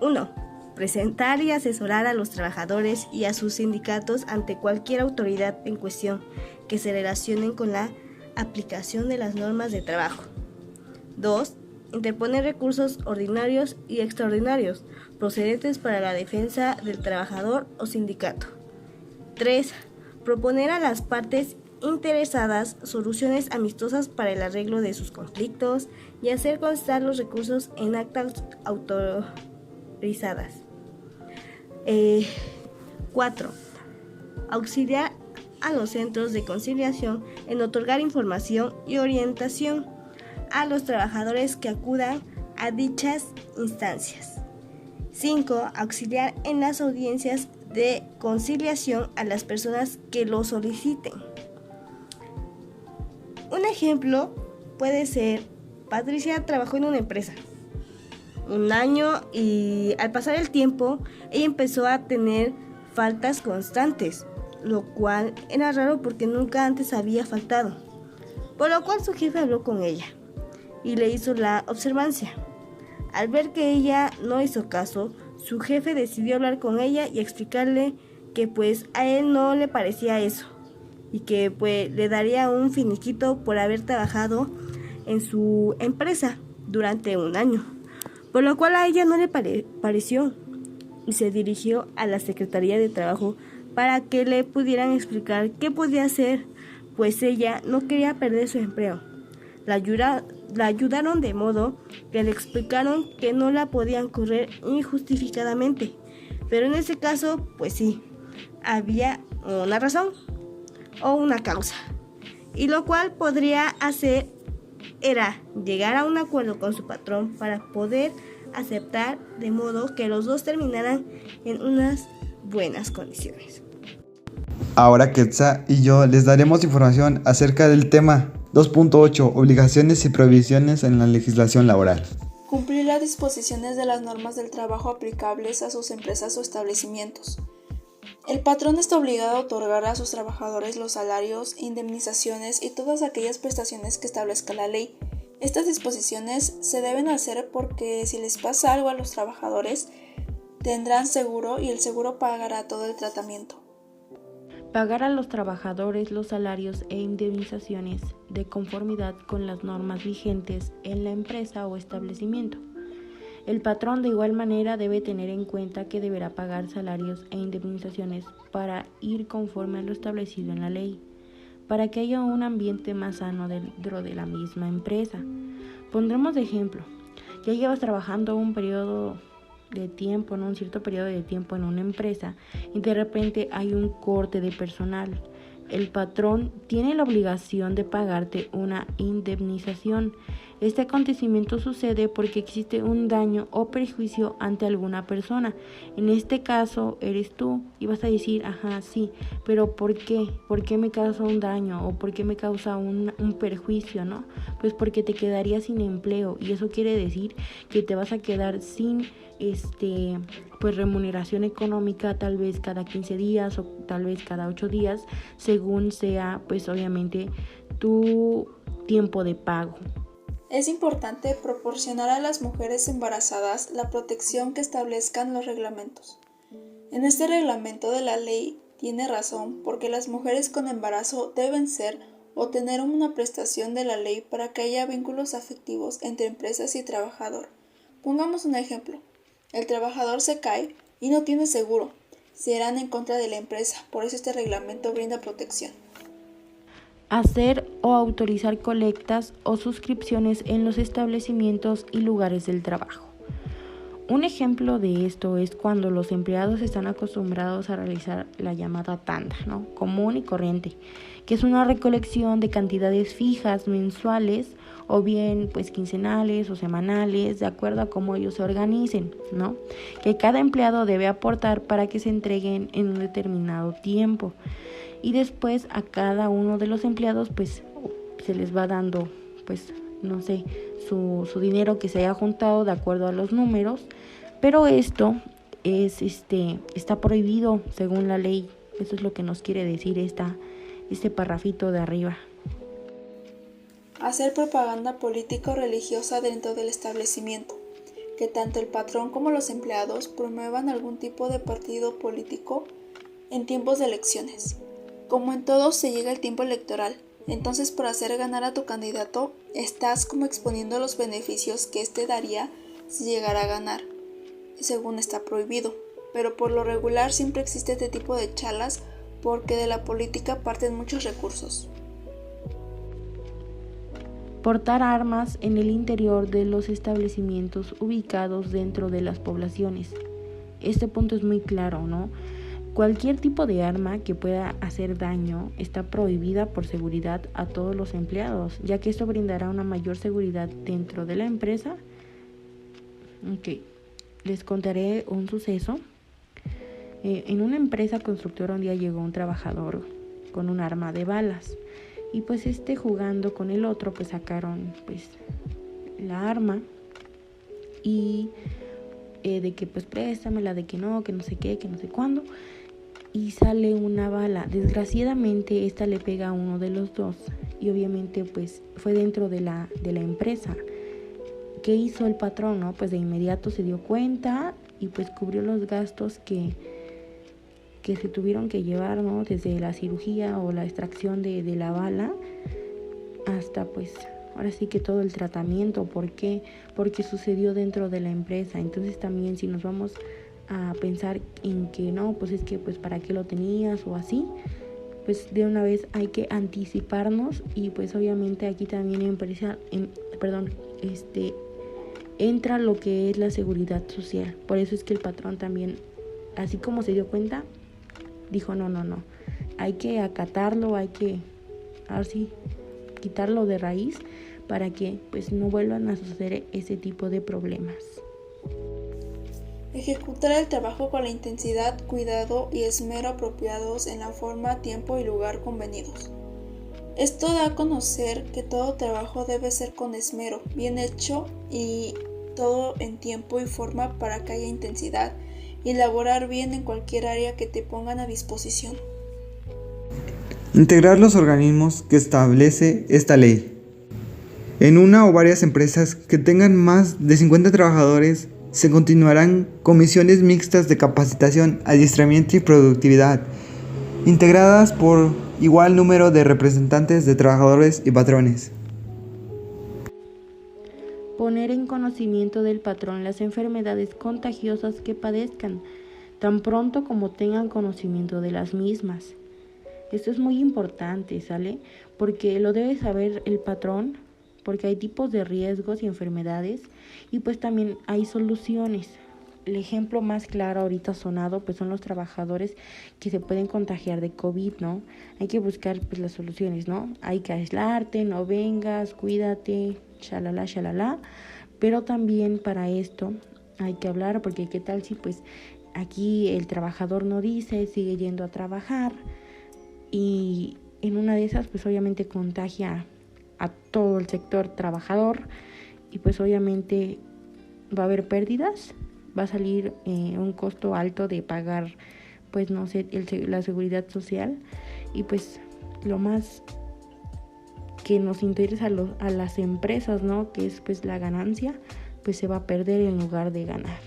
1. Presentar y asesorar a los trabajadores y a sus sindicatos ante cualquier autoridad en cuestión que se relacionen con la aplicación de las normas de trabajo. 2. Interponer recursos ordinarios y extraordinarios procedentes para la defensa del trabajador o sindicato. 3. Proponer a las partes interesadas soluciones amistosas para el arreglo de sus conflictos y hacer constar los recursos en actas autorizadas. 4. Auxiliar a los centros de conciliación en otorgar información y orientación a los trabajadores que acudan a dichas instancias. 5. Auxiliar en las audiencias de conciliación a las personas que lo soliciten. Un ejemplo puede ser: Patricia trabajó en una empresa un año y al pasar el tiempo ella empezó a tener faltas constantes, lo cual era raro porque nunca antes había faltado, por lo cual su jefe habló con ella y le hizo la observancia. Al ver que ella no hizo caso, su jefe decidió hablar con ella y explicarle que pues a él no le parecía eso y que pues le daría un finiquito por haber trabajado en su empresa durante un año, por lo cual a ella no le pareció y se dirigió a la Secretaría de Trabajo para que le pudieran explicar qué podía hacer, pues ella no quería perder su empleo. La ayudaron de modo que le explicaron que no la podían correr injustificadamente, pero en ese caso, pues sí, había una razón o una causa, y lo cual podría hacer era llegar a un acuerdo con su patrón para poder aceptar, de modo que los dos terminaran en unas buenas condiciones. Ahora Quetzal y yo les daremos información acerca del tema 2.8, obligaciones y prohibiciones en la legislación laboral. Cumplir las disposiciones de las normas del trabajo aplicables a sus empresas o establecimientos. El patrón está obligado a otorgar a sus trabajadores los salarios, indemnizaciones y todas aquellas prestaciones que establezca la ley. Estas disposiciones se deben hacer porque si les pasa algo a los trabajadores, tendrán seguro y el seguro pagará todo el tratamiento. Pagar a los trabajadores los salarios e indemnizaciones de conformidad con las normas vigentes en la empresa o establecimiento. El patrón de igual manera debe tener en cuenta que deberá pagar salarios e indemnizaciones para ir conforme a lo establecido en la ley, para que haya un ambiente más sano dentro de la misma empresa. Pondremos de ejemplo, ya llevas trabajando un periodo de tiempo, un cierto periodo de tiempo en una empresa y de repente hay un corte de personal. El patrón tiene la obligación de pagarte una indemnización. Este acontecimiento sucede porque existe un daño o perjuicio ante alguna persona. En este caso eres tú y vas a decir, ajá, sí, pero ¿por qué? ¿Por qué me causa un daño o por qué me causa un perjuicio, no? Pues porque te quedarías sin empleo y eso quiere decir que te vas a quedar sin pues remuneración económica tal vez cada 15 días o tal vez cada 8 días, según sea pues obviamente tu tiempo de pago. Es importante proporcionar a las mujeres embarazadas la protección que establezcan los reglamentos. En este reglamento de la ley tiene razón porque las mujeres con embarazo deben ser o tener una prestación de la ley para que haya vínculos afectivos entre empresas y trabajador. Pongamos un ejemplo. El trabajador se cae y no tiene seguro. Se harán en contra de la empresa, por eso este reglamento brinda protección. Hacer o autorizar colectas o suscripciones en los establecimientos y lugares del trabajo. Un ejemplo de esto es cuando los empleados están acostumbrados a realizar la llamada tanda, ¿no? Común y corriente, que es una recolección de cantidades fijas mensuales o bien pues quincenales o semanales, de acuerdo a cómo ellos se organicen, ¿no? Que cada empleado debe aportar para que se entreguen en un determinado tiempo. Y después a cada uno de los empleados pues se les va dando pues no sé, su dinero que se haya juntado de acuerdo a los números, pero esto es está prohibido según la ley. Eso es lo que nos quiere decir este parrafito de arriba. Hacer propaganda política o religiosa dentro del establecimiento. Que tanto el patrón como los empleados promuevan algún tipo de partido político en tiempos de elecciones. Como en todos se llega el tiempo electoral, entonces por hacer ganar a tu candidato, estás como exponiendo los beneficios que éste daría si llegara a ganar, según está prohibido. Pero por lo regular siempre existe este tipo de charlas porque de la política parten muchos recursos. Portar armas en el interior de los establecimientos ubicados dentro de las poblaciones. Este punto es muy claro, ¿no? Cualquier tipo de arma que pueda hacer daño está prohibida por seguridad a todos los empleados, ya que esto brindará una mayor seguridad dentro de la empresa. Les contaré un suceso. En una empresa constructora un día llegó un trabajador con un arma de balas y pues jugando con el otro pues sacaron pues la arma y de que pues préstamela, de que no sé qué, que no sé cuándo, y sale una bala. Desgraciadamente esta le pega a uno de los dos y obviamente pues fue dentro de la empresa. ¿Qué hizo el patrón? ¿No? Pues de inmediato se dio cuenta y pues cubrió los gastos que se tuvieron que llevar, ¿no? Desde la cirugía o la extracción de la bala hasta pues ahora sí que todo el tratamiento, ¿por qué? Porque sucedió dentro de la empresa. Entonces también si nos vamos a pensar en que no, pues es que pues para qué lo tenías o así, pues de una vez hay que anticiparnos y pues obviamente aquí también entra lo que es la seguridad social. Por eso es que el patrón también, así como se dio cuenta, dijo no, hay que acatarlo, hay que así quitarlo de raíz para que pues no vuelvan a suceder ese tipo de problemas. Ejecutar el trabajo con la intensidad, cuidado y esmero apropiados en la forma, tiempo y lugar convenidos. Esto da a conocer que todo trabajo debe ser con esmero, bien hecho y todo en tiempo y forma para que haya intensidad y laborar bien en cualquier área que te pongan a disposición. Integrar los organismos que establece esta ley. En una o varias empresas que tengan más de 50 trabajadores, se continuarán comisiones mixtas de capacitación, adiestramiento y productividad, integradas por igual número de representantes de trabajadores y patrones. Poner en conocimiento del patrón las enfermedades contagiosas que padezcan, tan pronto como tengan conocimiento de las mismas. Esto es muy importante, ¿sale? Porque lo debe saber el patrón, porque hay tipos de riesgos y enfermedades y pues también hay soluciones. El ejemplo más claro ahorita sonado pues son los trabajadores que se pueden contagiar de COVID, ¿no? Hay que buscar pues las soluciones, ¿no? Hay que aislarte, no vengas, cuídate, shalala, pero también para esto hay que hablar porque qué tal si pues aquí el trabajador no dice, sigue yendo a trabajar y en una de esas pues obviamente contagia a todo el sector trabajador y pues obviamente va a haber pérdidas, va a salir un costo alto de pagar pues no sé, la seguridad social y pues lo más que nos interesa a las empresas, ¿no? Que es pues la ganancia, pues se va a perder en lugar de ganar.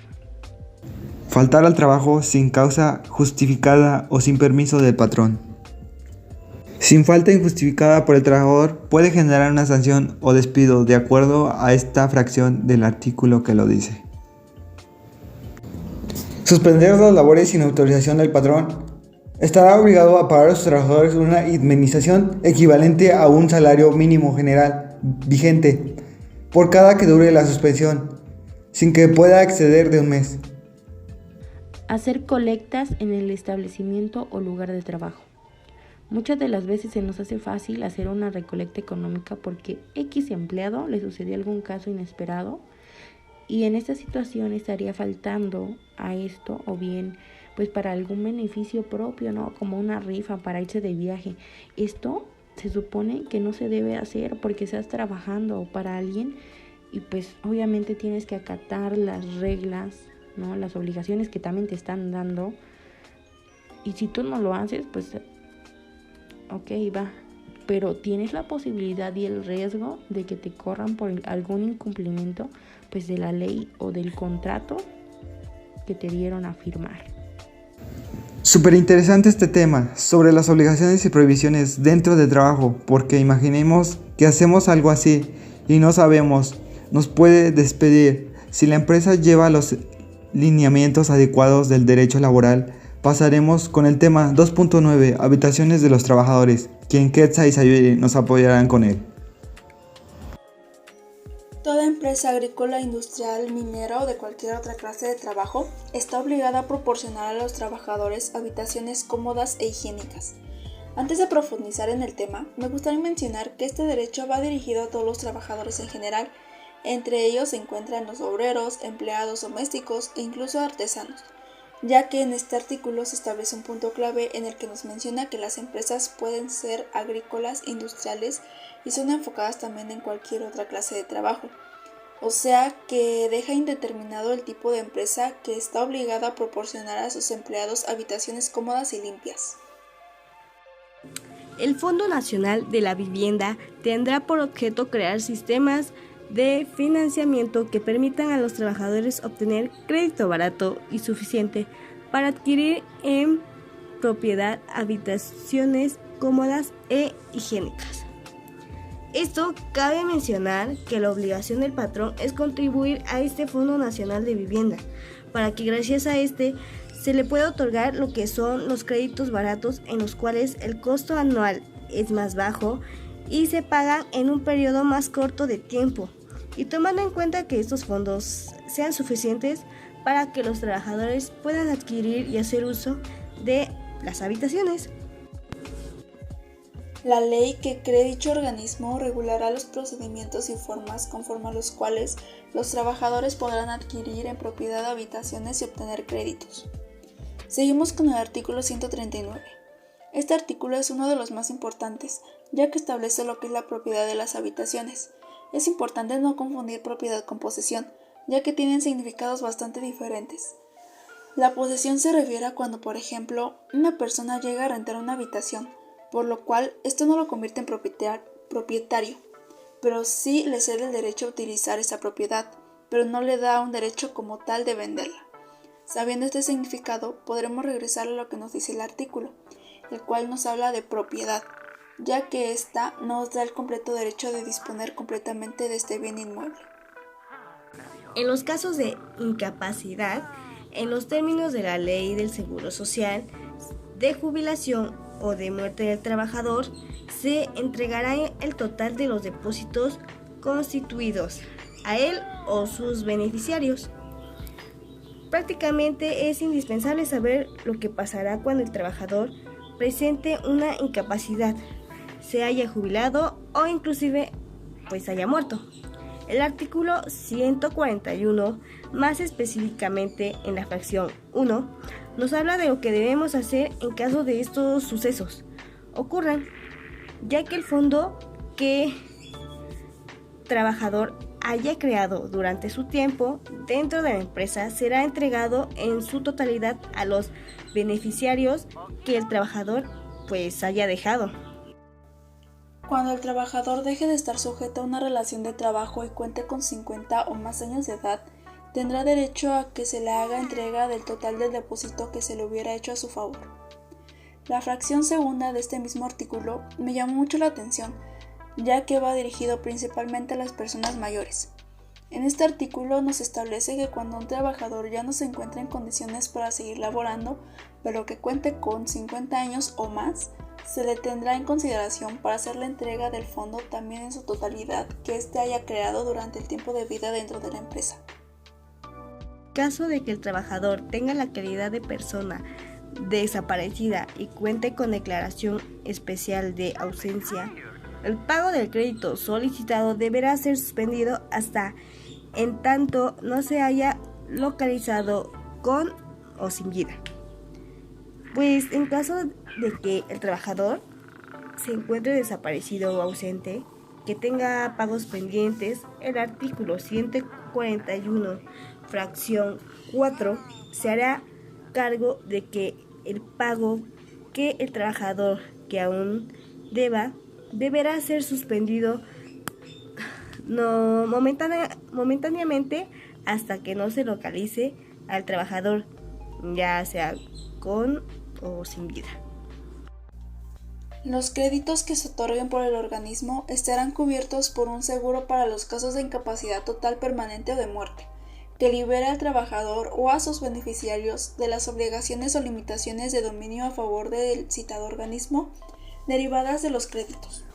Faltar al trabajo sin causa justificada o sin permiso del patrón. Sin falta injustificada por el trabajador puede generar una sanción o despido de acuerdo a esta fracción del artículo que lo dice. Suspender las labores sin autorización del patrón. Estará obligado a pagar a sus trabajadores una indemnización equivalente a un salario mínimo general vigente por cada que dure la suspensión, sin que pueda exceder de un mes. Hacer colectas en el establecimiento o lugar de trabajo. Muchas de las veces se nos hace fácil hacer una recolecta económica porque X empleado le sucedió algún caso inesperado y en esta situación estaría faltando a esto o bien pues para algún beneficio propio, ¿no? Como una rifa para irse de viaje. Esto se supone que no se debe hacer porque estás trabajando para alguien y pues obviamente tienes que acatar las reglas, ¿no? Las obligaciones que también te están dando y si tú no lo haces pues ok, va, pero tienes la posibilidad y el riesgo de que te corran por algún incumplimiento pues de la ley o del contrato que te dieron a firmar. Súper interesante este tema sobre las obligaciones y prohibiciones dentro del trabajo, porque imaginemos que hacemos algo así y no sabemos, nos puede despedir. Si la empresa lleva los lineamientos adecuados del derecho laboral, pasaremos con el tema 2.9, habitaciones de los trabajadores, quien Quetzal y Sayuri nos apoyarán con él. Toda empresa agrícola, industrial, minera o de cualquier otra clase de trabajo está obligada a proporcionar a los trabajadores habitaciones cómodas e higiénicas. Antes de profundizar en el tema, me gustaría mencionar que este derecho va dirigido a todos los trabajadores en general. Entre ellos se encuentran los obreros, empleados domésticos e incluso artesanos, ya que en este artículo se establece un punto clave en el que nos menciona que las empresas pueden ser agrícolas, industriales y son enfocadas también en cualquier otra clase de trabajo. O sea que deja indeterminado el tipo de empresa que está obligada a proporcionar a sus empleados habitaciones cómodas y limpias. El Fondo Nacional de la Vivienda tendrá por objeto crear sistemas de financiamiento que permitan a los trabajadores obtener crédito barato y suficiente para adquirir en propiedad habitaciones cómodas e higiénicas. Esto cabe mencionar que la obligación del patrón es contribuir a este Fondo Nacional de Vivienda, para que gracias a este se le pueda otorgar lo que son los créditos baratos en los cuales el costo anual es más bajo y se pagan en un periodo más corto de tiempo, y tomando en cuenta que estos fondos sean suficientes para que los trabajadores puedan adquirir y hacer uso de las habitaciones. La ley que cree dicho organismo regulará los procedimientos y formas conforme a los cuales los trabajadores podrán adquirir en propiedad habitaciones y obtener créditos. Seguimos con el artículo 139. Este artículo es uno de los más importantes, ya que establece lo que es la propiedad de las habitaciones. Es importante no confundir propiedad con posesión, ya que tienen significados bastante diferentes. La posesión se refiere a cuando, por ejemplo, una persona llega a rentar una habitación, por lo cual esto no lo convierte en propietario, pero sí le cede el derecho a utilizar esa propiedad, pero no le da un derecho como tal de venderla. Sabiendo este significado, podremos regresar a lo que nos dice el artículo, el cual nos habla de propiedad, ya que ésta nos da el completo derecho de disponer completamente de este bien inmueble. En los casos de incapacidad, en los términos de la ley del Seguro Social, de jubilación o de muerte del trabajador, se entregará el total de los depósitos constituidos a él o sus beneficiarios. Prácticamente es indispensable saber lo que pasará cuando el trabajador presente una incapacidad, se haya jubilado o inclusive pues haya muerto. El artículo 141, más específicamente en la fracción 1, nos habla de lo que debemos hacer en caso de estos sucesos ocurran, ya que el fondo que trabajador haya creado durante su tiempo dentro de la empresa será entregado en su totalidad a los beneficiarios que el trabajador pues haya dejado. Cuando el trabajador deje de estar sujeto a una relación de trabajo y cuente con 50 o más años de edad, tendrá derecho a que se le haga entrega del total del depósito que se le hubiera hecho a su favor. La fracción segunda de este mismo artículo me llamó mucho la atención, ya que va dirigido principalmente a las personas mayores. En este artículo nos establece que cuando un trabajador ya no se encuentra en condiciones para seguir laborando, pero que cuente con 50 años o más, se le tendrá en consideración para hacer la entrega del fondo también en su totalidad que éste haya creado durante el tiempo de vida dentro de la empresa. Caso de que el trabajador tenga la calidad de persona desaparecida y cuente con declaración especial de ausencia, el pago del crédito solicitado deberá ser suspendido hasta en tanto no se haya localizado con o sin vida. Pues en caso de que el trabajador se encuentre desaparecido o ausente, que tenga pagos pendientes, el artículo 141, fracción 4, se hará cargo de que el pago que el trabajador que aún deba deberá ser suspendido momentáneamente hasta que no se localice al trabajador, ya sea con o sin vida. Los créditos que se otorguen por el organismo estarán cubiertos por un seguro para los casos de incapacidad total permanente o de muerte, que libera al trabajador o a sus beneficiarios de las obligaciones o limitaciones de dominio a favor del citado organismo derivadas de los créditos.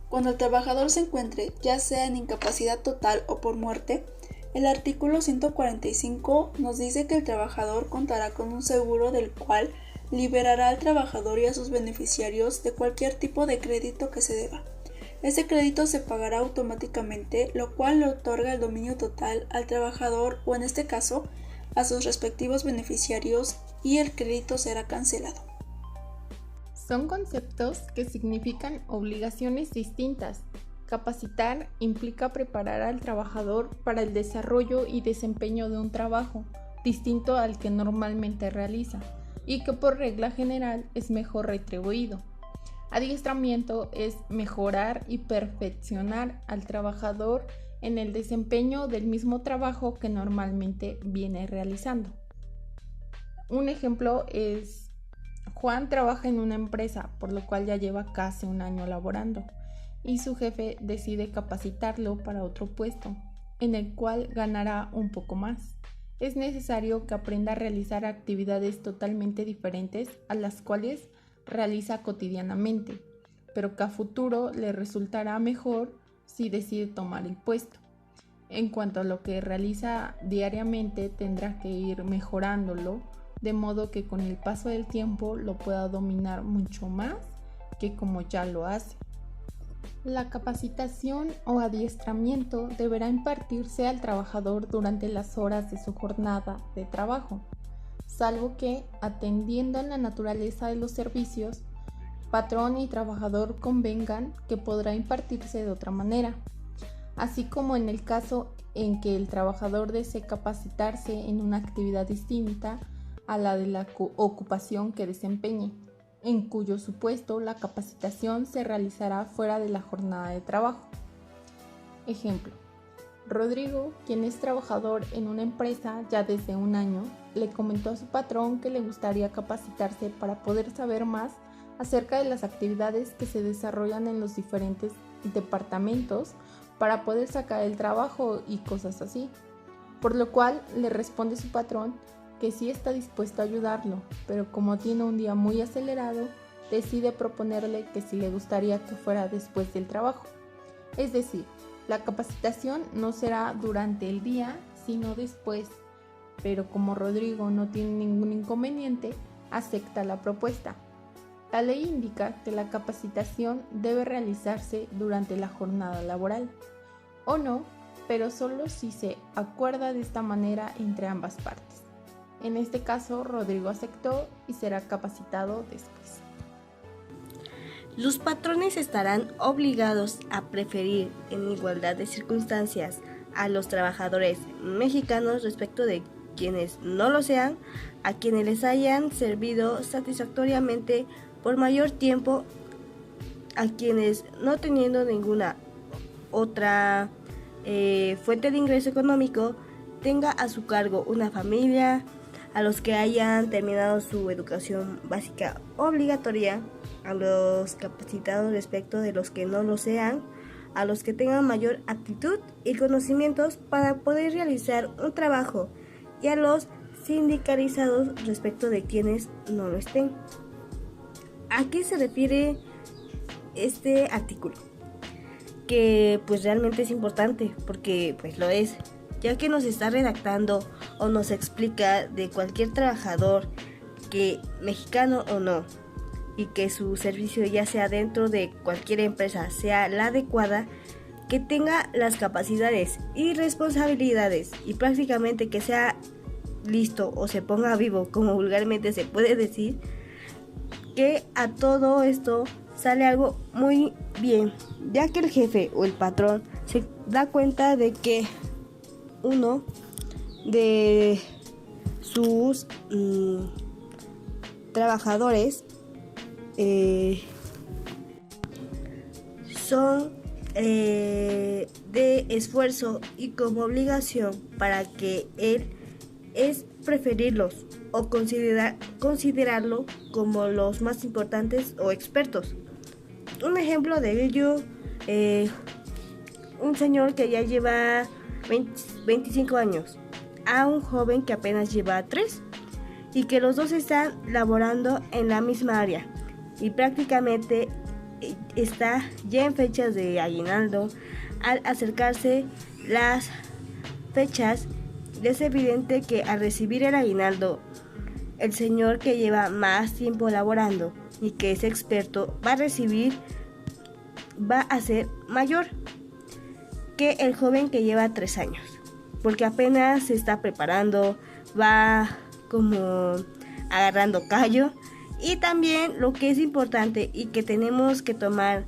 Cuando el trabajador se encuentre ya sea en incapacidad total o por muerte, el artículo 145 nos dice que el trabajador contará con un seguro del cual liberará al trabajador y a sus beneficiarios de cualquier tipo de crédito que se deba. Este crédito se pagará automáticamente, lo cual le otorga el dominio total al trabajador o en este caso a sus respectivos beneficiarios y el crédito será cancelado. Son conceptos que significan obligaciones distintas. Capacitar implica preparar al trabajador para el desarrollo y desempeño de un trabajo distinto al que normalmente realiza y que por regla general es mejor retribuido. Adiestramiento es mejorar y perfeccionar al trabajador en el desempeño del mismo trabajo que normalmente viene realizando. Un ejemplo es: Juan trabaja en una empresa, por lo cual ya lleva casi un año laborando. y su jefe decide capacitarlo para otro puesto, en el cual ganará un poco más. Es necesario que aprenda a realizar actividades totalmente diferentes a las cuales realiza cotidianamente, pero que a futuro le resultará mejor si decide tomar el puesto. En cuanto a lo que realiza diariamente, tendrá que ir mejorándolo, de modo que con el paso del tiempo lo pueda dominar mucho más que como ya lo hace. La capacitación o adiestramiento deberá impartirse al trabajador durante las horas de su jornada de trabajo, salvo que, atendiendo a la naturaleza de los servicios, patrón y trabajador convengan que podrá impartirse de otra manera, así como en el caso en que el trabajador desee capacitarse en una actividad distinta a la de la ocupación que desempeñe, en cuyo supuesto la capacitación se realizará fuera de la jornada de trabajo. Ejemplo: Rodrigo, quien es trabajador en una empresa ya desde un año, le comentó a su patrón que le gustaría capacitarse para poder saber más acerca de las actividades que se desarrollan en los diferentes departamentos para poder sacar el trabajo y cosas así, por lo cual le responde su patrón que sí está dispuesto a ayudarlo, pero como tiene un día muy acelerado, decide proponerle que si le gustaría que fuera después del trabajo. Es decir, la capacitación no será durante el día, sino después, pero como Rodrigo no tiene ningún inconveniente, acepta la propuesta. La ley indica que la capacitación debe realizarse durante la jornada laboral, o no, pero solo si se acuerda de esta manera entre ambas partes. En este caso, Rodrigo aceptó y será capacitado después. Los patrones estarán obligados a preferir en igualdad de circunstancias a los trabajadores mexicanos respecto de quienes no lo sean, a quienes les hayan servido satisfactoriamente por mayor tiempo, a quienes no teniendo ninguna otra fuente de ingreso económico tenga a su cargo una familia, a los que hayan terminado su educación básica obligatoria, a los capacitados respecto de los que no lo sean, a los que tengan mayor aptitud y conocimientos para poder realizar un trabajo y a los sindicalizados respecto de quienes no lo estén. ¿A qué se refiere este artículo? Que pues realmente es importante, porque pues lo es, ya que nos está redactando o nos explica de cualquier trabajador, que mexicano o no, y que su servicio ya sea dentro de cualquier empresa sea la adecuada, que tenga las capacidades y responsabilidades y prácticamente que sea listo o se ponga vivo, como vulgarmente se puede decir, que a todo esto sale algo muy bien, ya que el jefe o el patrón se da cuenta de que uno de sus trabajadores son de esfuerzo y como obligación para que él es preferirlos o considerarlo como los más importantes o expertos. Un ejemplo de ello, un señor que ya lleva 25 años a un joven que apenas lleva 3 y que los dos están laborando en la misma área y prácticamente está ya en fechas de aguinaldo. Al acercarse las fechas, es evidente que al recibir el aguinaldo, el señor que lleva más tiempo laborando y que es experto va a ser mayor que el joven que lleva 3 años, porque apenas se está preparando, va como agarrando callo. Y también lo que es importante y que tenemos que tomar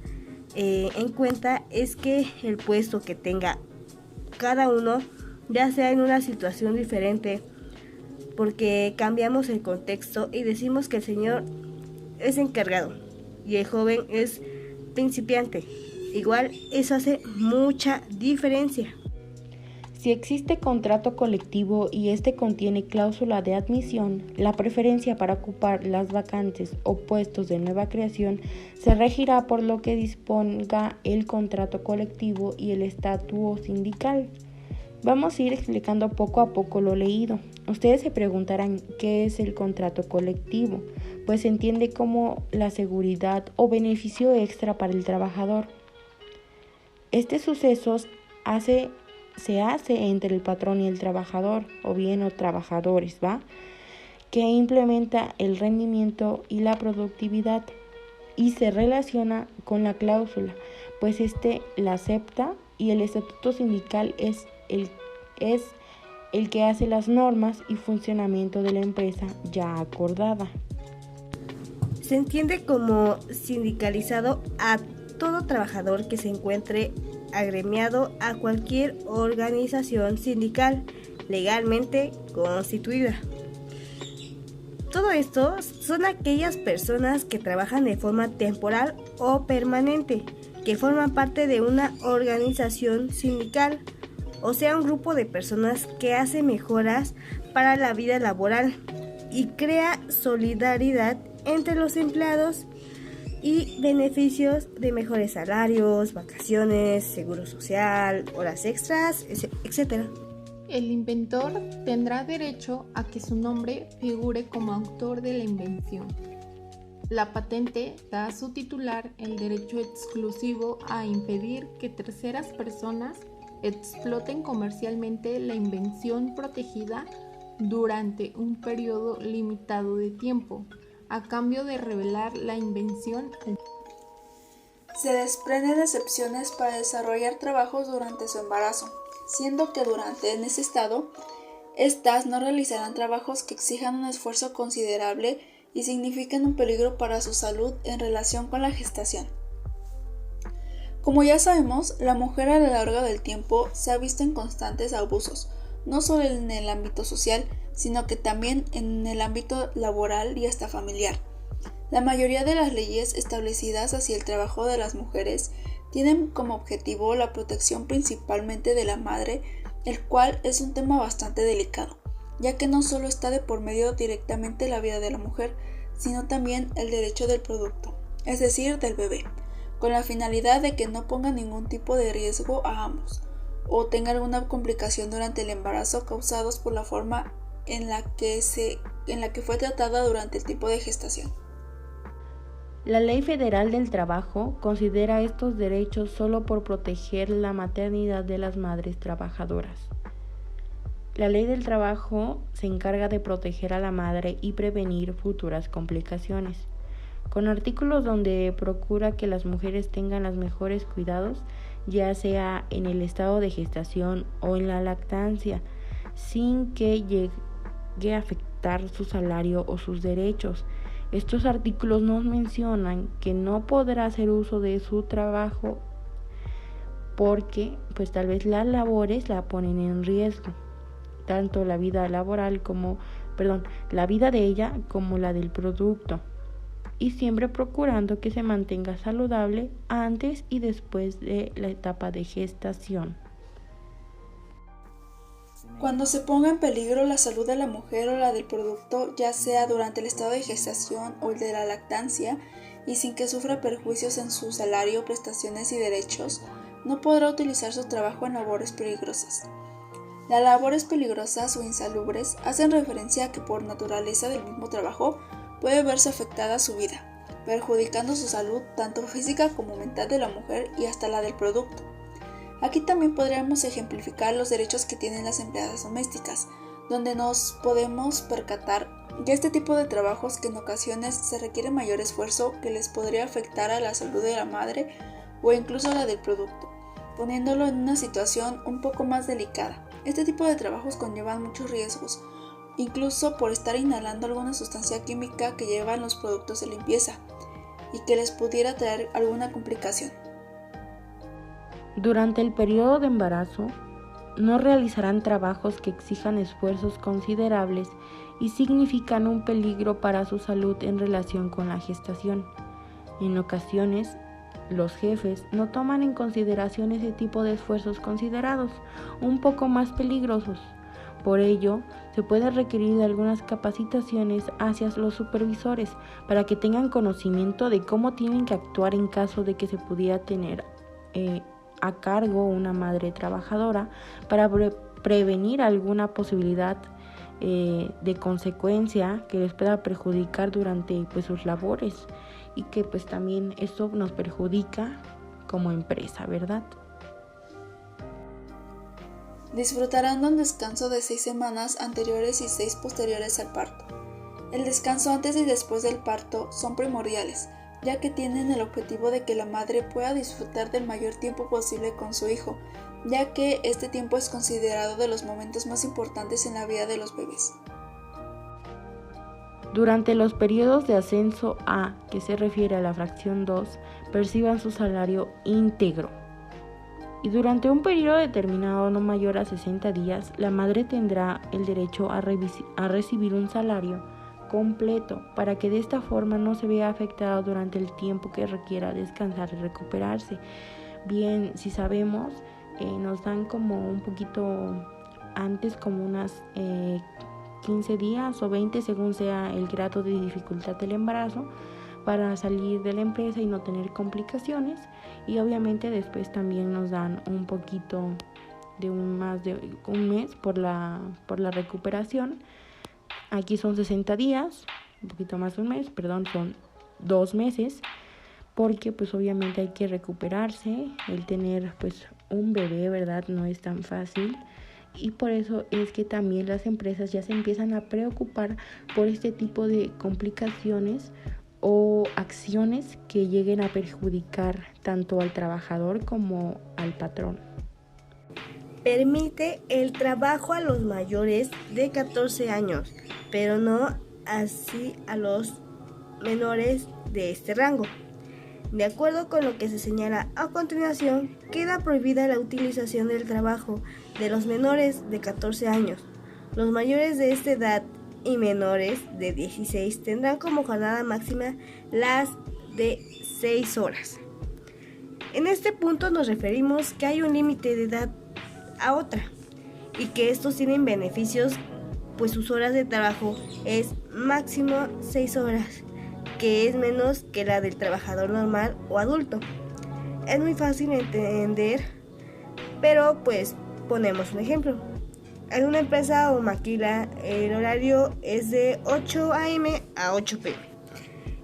en cuenta es que el puesto que tenga cada uno, ya sea en una situación diferente, porque cambiamos el contexto y decimos que el señor es encargado y el joven es principiante. Igual eso hace mucha diferencia. Si existe contrato colectivo y este contiene cláusula de admisión, la preferencia para ocupar las vacantes o puestos de nueva creación se regirá por lo que disponga el contrato colectivo y el estatuto sindical. Vamos a ir explicando poco a poco lo leído. Ustedes se preguntarán qué es el contrato colectivo, pues se entiende como la seguridad o beneficio extra para el trabajador. Este suceso se hace entre el patrón y el trabajador, o bien trabajadores, que implementa el rendimiento y la productividad y se relaciona con la cláusula, pues la acepta y el estatuto sindical es el que hace las normas y funcionamiento de la empresa ya acordada. Se entiende como sindicalizado a todo trabajador que se encuentre agremiado a cualquier organización sindical legalmente constituida. Todo esto son aquellas personas que trabajan de forma temporal o permanente, que forman parte de una organización sindical, o sea, un grupo de personas que hace mejoras para la vida laboral y crea solidaridad entre los empleados y beneficios de mejores salarios, vacaciones, seguro social, horas extras, etc. El inventor tendrá derecho a que su nombre figure como autor de la invención. La patente da a su titular el derecho exclusivo a impedir que terceras personas exploten comercialmente la invención protegida durante un periodo limitado de tiempo, a cambio de revelar la invención. Se desprenden excepciones para desarrollar trabajos durante su embarazo, siendo que en ese estado, estas no realizarán trabajos que exijan un esfuerzo considerable y signifiquen un peligro para su salud en relación con la gestación. Como ya sabemos, la mujer a lo largo del tiempo se ha visto en constantes abusos, no solo en el ámbito social, sino que también en el ámbito laboral y hasta familiar. La mayoría de las leyes establecidas hacia el trabajo de las mujeres tienen como objetivo la protección principalmente de la madre, el cual es un tema bastante delicado, ya que no solo está de por medio directamente la vida de la mujer, sino también el derecho del producto, es decir, del bebé, con la finalidad de que no ponga ningún tipo de riesgo a ambos, o tenga alguna complicación durante el embarazo causados por la forma en la que fue tratada durante el tiempo de gestación. La Ley Federal del Trabajo considera estos derechos solo por proteger la maternidad de las madres trabajadoras. La Ley del Trabajo se encarga de proteger a la madre y prevenir futuras complicaciones, con artículos donde procura que las mujeres tengan los mejores cuidados, ya sea en el estado de gestación o en la lactancia, sin que llegue a afectar su salario o sus derechos. Estos artículos nos mencionan que no podrá hacer uso de su trabajo porque tal vez las labores la ponen en riesgo, tanto la vida laboral la vida de ella como la del producto, y siempre procurando que se mantenga saludable antes y después de la etapa de gestación. Cuando se ponga en peligro la salud de la mujer o la del producto, ya sea durante el estado de gestación o el de la lactancia, y sin que sufra perjuicios en su salario, prestaciones y derechos, no podrá utilizar su trabajo en labores peligrosas. Las labores peligrosas o insalubres hacen referencia a que por naturaleza del mismo trabajo puede verse afectada su vida, perjudicando su salud tanto física como mental de la mujer y hasta la del producto. Aquí también podríamos ejemplificar los derechos que tienen las empleadas domésticas, donde nos podemos percatar de este tipo de trabajos que en ocasiones se requiere mayor esfuerzo que les podría afectar a la salud de la madre o incluso a la del producto, poniéndolo en una situación un poco más delicada. Este tipo de trabajos conllevan muchos riesgos, incluso por estar inhalando alguna sustancia química que llevan los productos de limpieza y que les pudiera traer alguna complicación. Durante el periodo de embarazo, no realizarán trabajos que exijan esfuerzos considerables y significan un peligro para su salud en relación con la gestación. En ocasiones, los jefes no toman en consideración ese tipo de esfuerzos considerados un poco más peligrosos. Por ello, se puede requerir de algunas capacitaciones hacia los supervisores para que tengan conocimiento de cómo tienen que actuar en caso de que se pudiera tener a cargo una madre trabajadora para prevenir alguna posibilidad de consecuencia que les pueda perjudicar durante sus labores y que también esto nos perjudica como empresa, ¿verdad? Disfrutarán de un descanso de 6 semanas anteriores y 6 posteriores al parto. El descanso antes y después del parto son primordiales, ya que tienen el objetivo de que la madre pueda disfrutar del mayor tiempo posible con su hijo, ya que este tiempo es considerado de los momentos más importantes en la vida de los bebés. Durante los periodos de ascenso A, que se refiere a la fracción 2, perciban su salario íntegro. Y durante un periodo determinado no mayor a 60 días, la madre tendrá el derecho a recibir un salario completo para que de esta forma no se vea afectada durante el tiempo que requiera descansar y recuperarse. Bien, si sabemos, nos dan como un poquito antes, como unas 15 días o 20 según sea el grado de dificultad del embarazo, para salir de la empresa y no tener complicaciones, y obviamente después también nos dan un poquito de más de un mes por la recuperación. Aquí son 60 días, un poquito más de un mes, son 2 meses, porque obviamente hay que recuperarse. El tener un bebé, ¿verdad?, no es tan fácil. Y por eso es que también las empresas ya se empiezan a preocupar por este tipo de complicaciones o acciones que lleguen a perjudicar tanto al trabajador como al patrón. Permite el trabajo a los mayores de 14 años, pero no así a los menores de este rango. De acuerdo con lo que se señala a continuación, queda prohibida la utilización del trabajo de los menores de 14 años. Los mayores de esta edad y menores de 16 tendrán como jornada máxima las de 6 horas. En este punto nos referimos que hay un límite de edad a otra y que estos tienen beneficios, pues sus horas de trabajo es máximo 6 horas, que es menos que la del trabajador normal o adulto. Es muy fácil entender, pero ponemos un ejemplo. En una empresa o maquila el horario es de 8 a.m. a 8 p.m.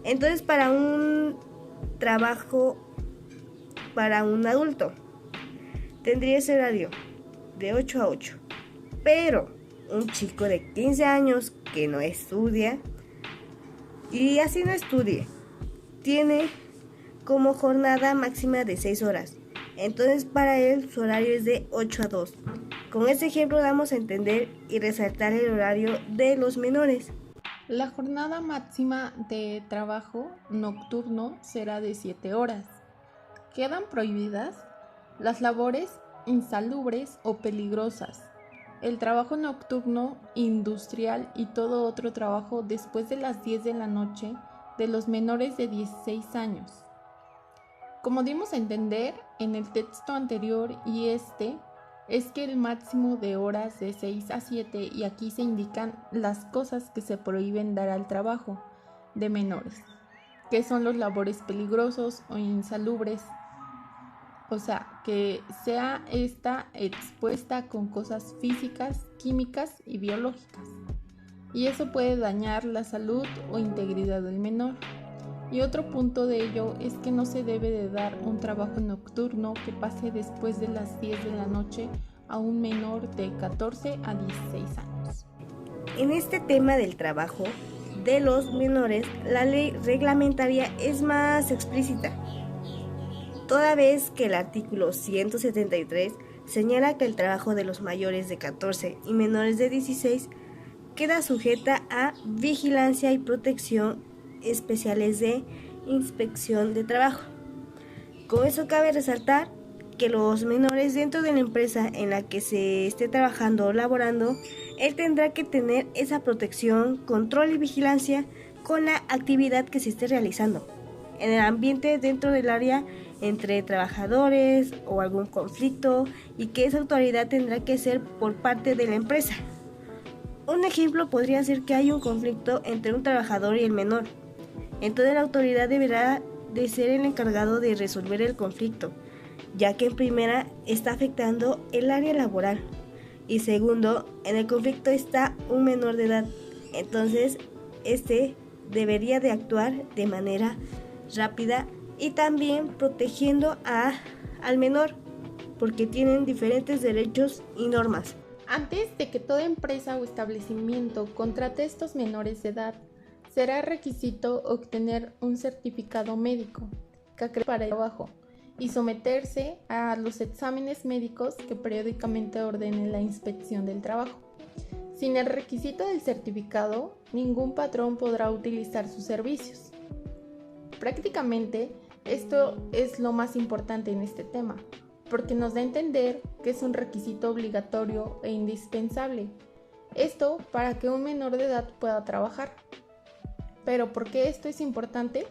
Entonces para un trabajo para un adulto tendría ese horario de 8 a 8. Pero un chico de 15 años que no estudia, y así no estudie, tiene como jornada máxima de 6 horas. Entonces para él su horario es de 8 a 2. Con este ejemplo damos a entender y resaltar el horario de los menores. La jornada máxima de trabajo nocturno será de 7 horas. Quedan prohibidas las labores insalubres o peligrosas, el trabajo nocturno, industrial y todo otro trabajo después de las 10 de la noche de los menores de 16 años. Como dimos a entender en el texto anterior y es que el máximo de horas de 6 a 7, y aquí se indican las cosas que se prohíben dar al trabajo de menores, que son los labores peligrosos o insalubres, o sea, que sea esta expuesta con cosas físicas, químicas y biológicas, y eso puede dañar la salud o integridad del menor. Y otro punto de ello es que no se debe de dar un trabajo nocturno que pase después de las 10 de la noche a un menor de 14 a 16 años. En este tema del trabajo de los menores, la ley reglamentaria es más explícita, toda vez que el artículo 173 señala que el trabajo de los mayores de 14 y menores de 16 queda sujeta a vigilancia y protección especiales de inspección de trabajo. Con eso cabe resaltar que los menores dentro de la empresa en la que se esté trabajando o laborando, él tendrá que tener esa protección, control y vigilancia con la actividad que se esté realizando en el ambiente dentro del área entre trabajadores o algún conflicto y que esa autoridad tendrá que ser por parte de la empresa. Un ejemplo podría ser que hay un conflicto entre un trabajador y el menor. Entonces la autoridad deberá de ser el encargado de resolver el conflicto, ya que en primera está afectando el área laboral y segundo, en el conflicto está un menor de edad. Entonces este debería de actuar de manera rápida y también protegiendo al menor, porque tienen diferentes derechos y normas. Antes de que toda empresa o establecimiento contrate a estos menores de edad, será requisito obtener un certificado médico que acredite para el trabajo y someterse a los exámenes médicos que periódicamente ordene la Inspección del Trabajo. Sin el requisito del certificado, ningún patrón podrá utilizar sus servicios. Prácticamente, esto es lo más importante en este tema, porque nos da a entender que es un requisito obligatorio e indispensable. Esto para que un menor de edad pueda trabajar. Pero ¿por qué esto es importante?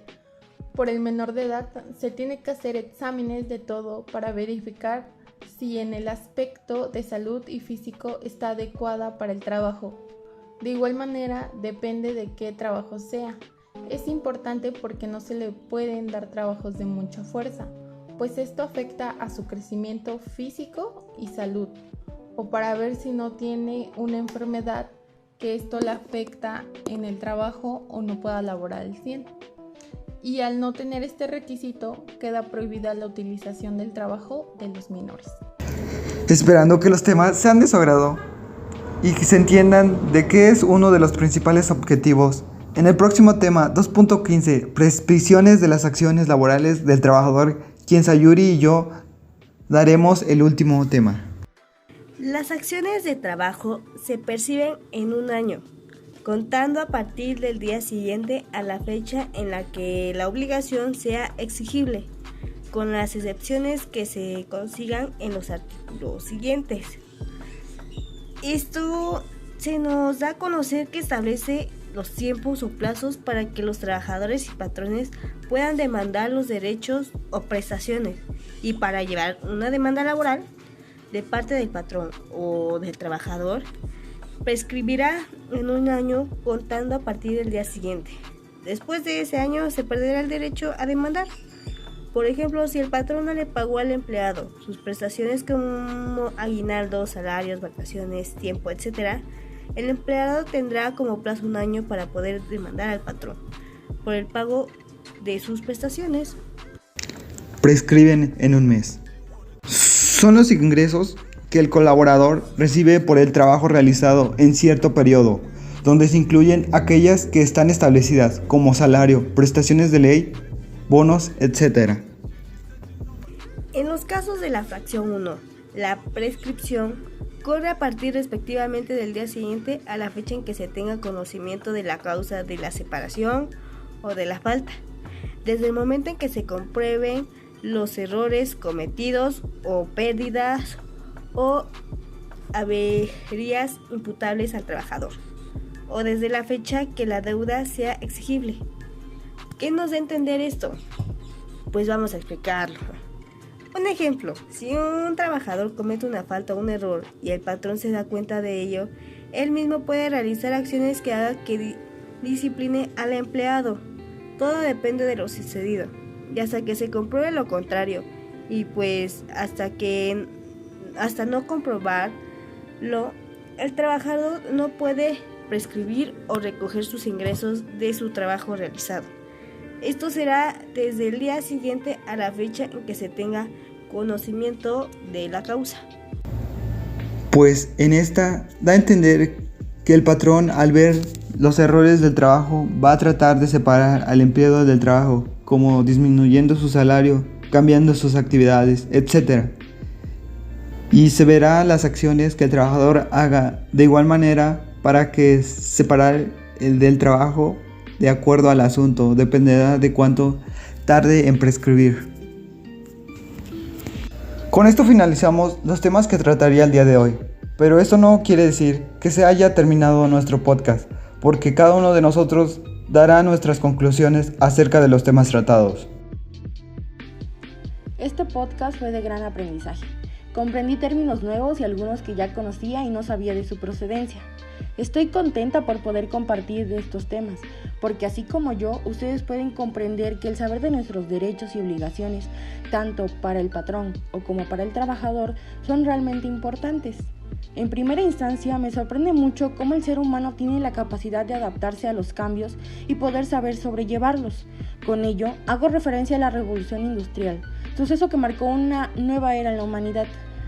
Por el menor de edad se tiene que hacer exámenes de todo para verificar si en el aspecto de salud y físico está adecuada para el trabajo. De igual manera, depende de qué trabajo sea. Es importante porque no se le pueden dar trabajos de mucha fuerza, pues esto afecta a su crecimiento físico y salud, o para ver si no tiene una enfermedad que esto le afecta en el trabajo o no pueda laborar al 100. Y al no tener este requisito, queda prohibida la utilización del trabajo de los menores. Esperando que los temas sean de su agrado y que se entiendan de qué es uno de los principales objetivos. En el próximo tema 2.15, prescripciones de las acciones laborales del trabajador, quien Sayuri y yo daremos el último tema. Las acciones de trabajo se perciben en un año, contando a partir del día siguiente a la fecha en la que la obligación sea exigible, con las excepciones que se consigan en los artículos siguientes. Esto se nos da a conocer que establece los tiempos o plazos para que los trabajadores y patrones puedan demandar los derechos o prestaciones, y para llevar una demanda laboral de parte del patrón o del trabajador prescribirá en un año contando a partir del día siguiente. Después de ese año se perderá el derecho a demandar. Por ejemplo, si el patrón no le pagó al empleado sus prestaciones como aguinaldo, salarios, vacaciones, tiempo, etc., el empleado tendrá como plazo un año para poder demandar al patrón por el pago de sus prestaciones. Prescriben en un mes. Son los ingresos que el colaborador recibe por el trabajo realizado en cierto periodo, donde se incluyen aquellas que están establecidas como salario, prestaciones de ley, bonos, etc. En los casos de la fracción 1, la prescripción corre a partir respectivamente del día siguiente a la fecha en que se tenga conocimiento de la causa de la separación o de la falta, desde el momento en que se comprueben los errores cometidos o pérdidas o averías imputables al trabajador, o desde la fecha que la deuda sea exigible. ¿Qué nos da a entender esto? Pues vamos a explicarlo. Un ejemplo, si un trabajador comete una falta o un error y el patrón se da cuenta de ello, él mismo puede realizar acciones que haga que discipline al empleado. Todo depende de lo sucedido, y hasta que se compruebe lo contrario, y pues hasta no comprobarlo, el trabajador no puede prescribir o recoger sus ingresos de su trabajo realizado. Esto será desde el día siguiente a la fecha en que se tenga conocimiento de la causa. Pues en esta da a entender que el patrón, al ver los errores del trabajo, va a tratar de separar al empleado del trabajo, como disminuyendo su salario, cambiando sus actividades, etc. Y se verá las acciones que el trabajador haga de igual manera para que separar el del trabajo de acuerdo al asunto, dependerá de cuánto tarde en prescribir. Con esto finalizamos los temas que trataría el día de hoy, pero esto no quiere decir que se haya terminado nuestro podcast, porque cada uno de nosotros dará nuestras conclusiones acerca de los temas tratados. Este podcast fue de gran aprendizaje. Comprendí términos nuevos y algunos que ya conocía y no sabía de su procedencia. Estoy contenta por poder compartir de estos temas, porque así como yo, ustedes pueden comprender que el saber de nuestros derechos y obligaciones, tanto para el patrón o como para el trabajador, son realmente importantes. En primera instancia, me sorprende mucho cómo el ser humano tiene la capacidad de adaptarse a los cambios y poder saber sobrellevarlos. Con ello, hago referencia a la Revolución Industrial, suceso que marcó una nueva era en la humanidad.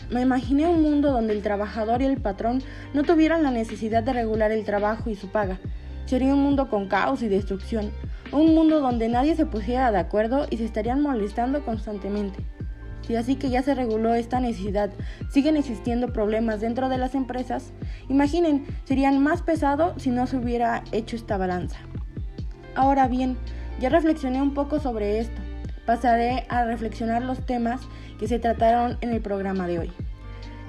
Me imaginé un mundo donde el trabajador y el patrón no tuvieran la necesidad de regular el trabajo y su paga. Sería un mundo con caos y destrucción, un mundo donde nadie se pusiera de acuerdo y se estarían molestando constantemente. Si así que ya se reguló esta necesidad, siguen existiendo problemas dentro de las empresas, imaginen, serían más pesados si no se hubiera hecho esta balanza. Ahora bien, ya reflexioné un poco sobre esto. Pasaré a reflexionar los temas que se trataron en el programa de hoy.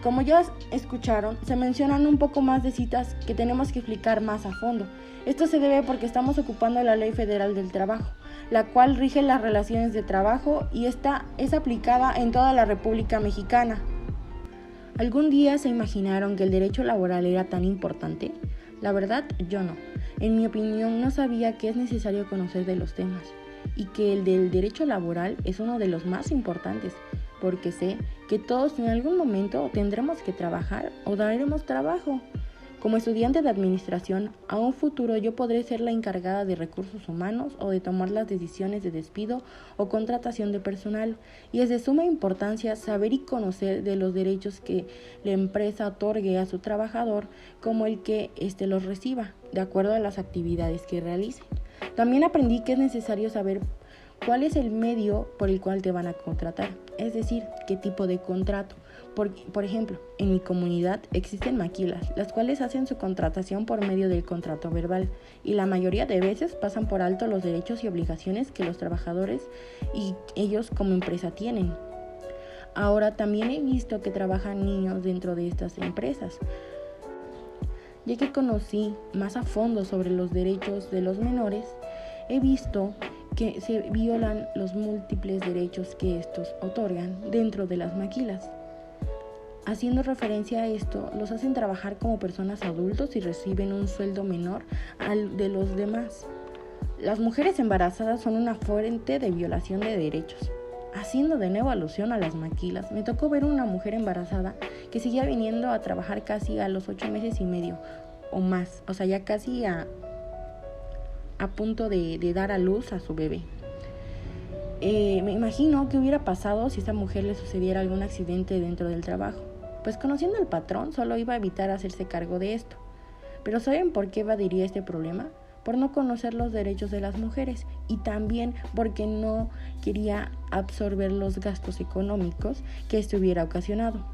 Como ya escucharon, se mencionan un poco más de citas que tenemos que explicar más a fondo. Esto se debe porque estamos ocupando la Ley Federal del Trabajo, la cual rige las relaciones de trabajo y esta es aplicada en toda la República Mexicana. ¿Algún día se imaginaron que el derecho laboral era tan importante? La verdad, yo no. En mi opinión, no sabía que es necesario conocer de los temas y que el del derecho laboral es uno de los más importantes, porque sé que todos en algún momento tendremos que trabajar o daremos trabajo. Como estudiante de administración, a un futuro yo podré ser la encargada de recursos humanos o de tomar las decisiones de despido o contratación de personal, y es de suma importancia saber y conocer de los derechos que la empresa otorgue a su trabajador, como el que éste los reciba, de acuerdo a las actividades que realicen. También aprendí que es necesario saber cuál es el medio por el cual te van a contratar, es decir, qué tipo de contrato. Por ejemplo, en mi comunidad existen maquilas, las cuales hacen su contratación por medio del contrato verbal y la mayoría de veces pasan por alto los derechos y obligaciones que los trabajadores y ellos como empresa tienen. Ahora también he visto que trabajan niños dentro de estas empresas. Ya que conocí más a fondo sobre los derechos de los menores, he visto que se violan los múltiples derechos que estos otorgan dentro de las maquilas. Haciendo referencia a esto, los hacen trabajar como personas adultos y reciben un sueldo menor al de los demás. Las mujeres embarazadas son una fuente de violación de derechos. Haciendo de nuevo alusión a las maquilas, me tocó ver una mujer embarazada que seguía viniendo a trabajar casi a los 8 meses y medio o más, o sea, ya casi a punto de dar a luz a su bebé. Me imagino qué hubiera pasado si a esta mujer le sucediera algún accidente dentro del trabajo. Pues conociendo al patrón, solo iba a evitar hacerse cargo de esto. Pero ¿saben por qué evadiría este problema? Por no conocer los derechos de las mujeres y también porque no quería absorber los gastos económicos que esto hubiera ocasionado.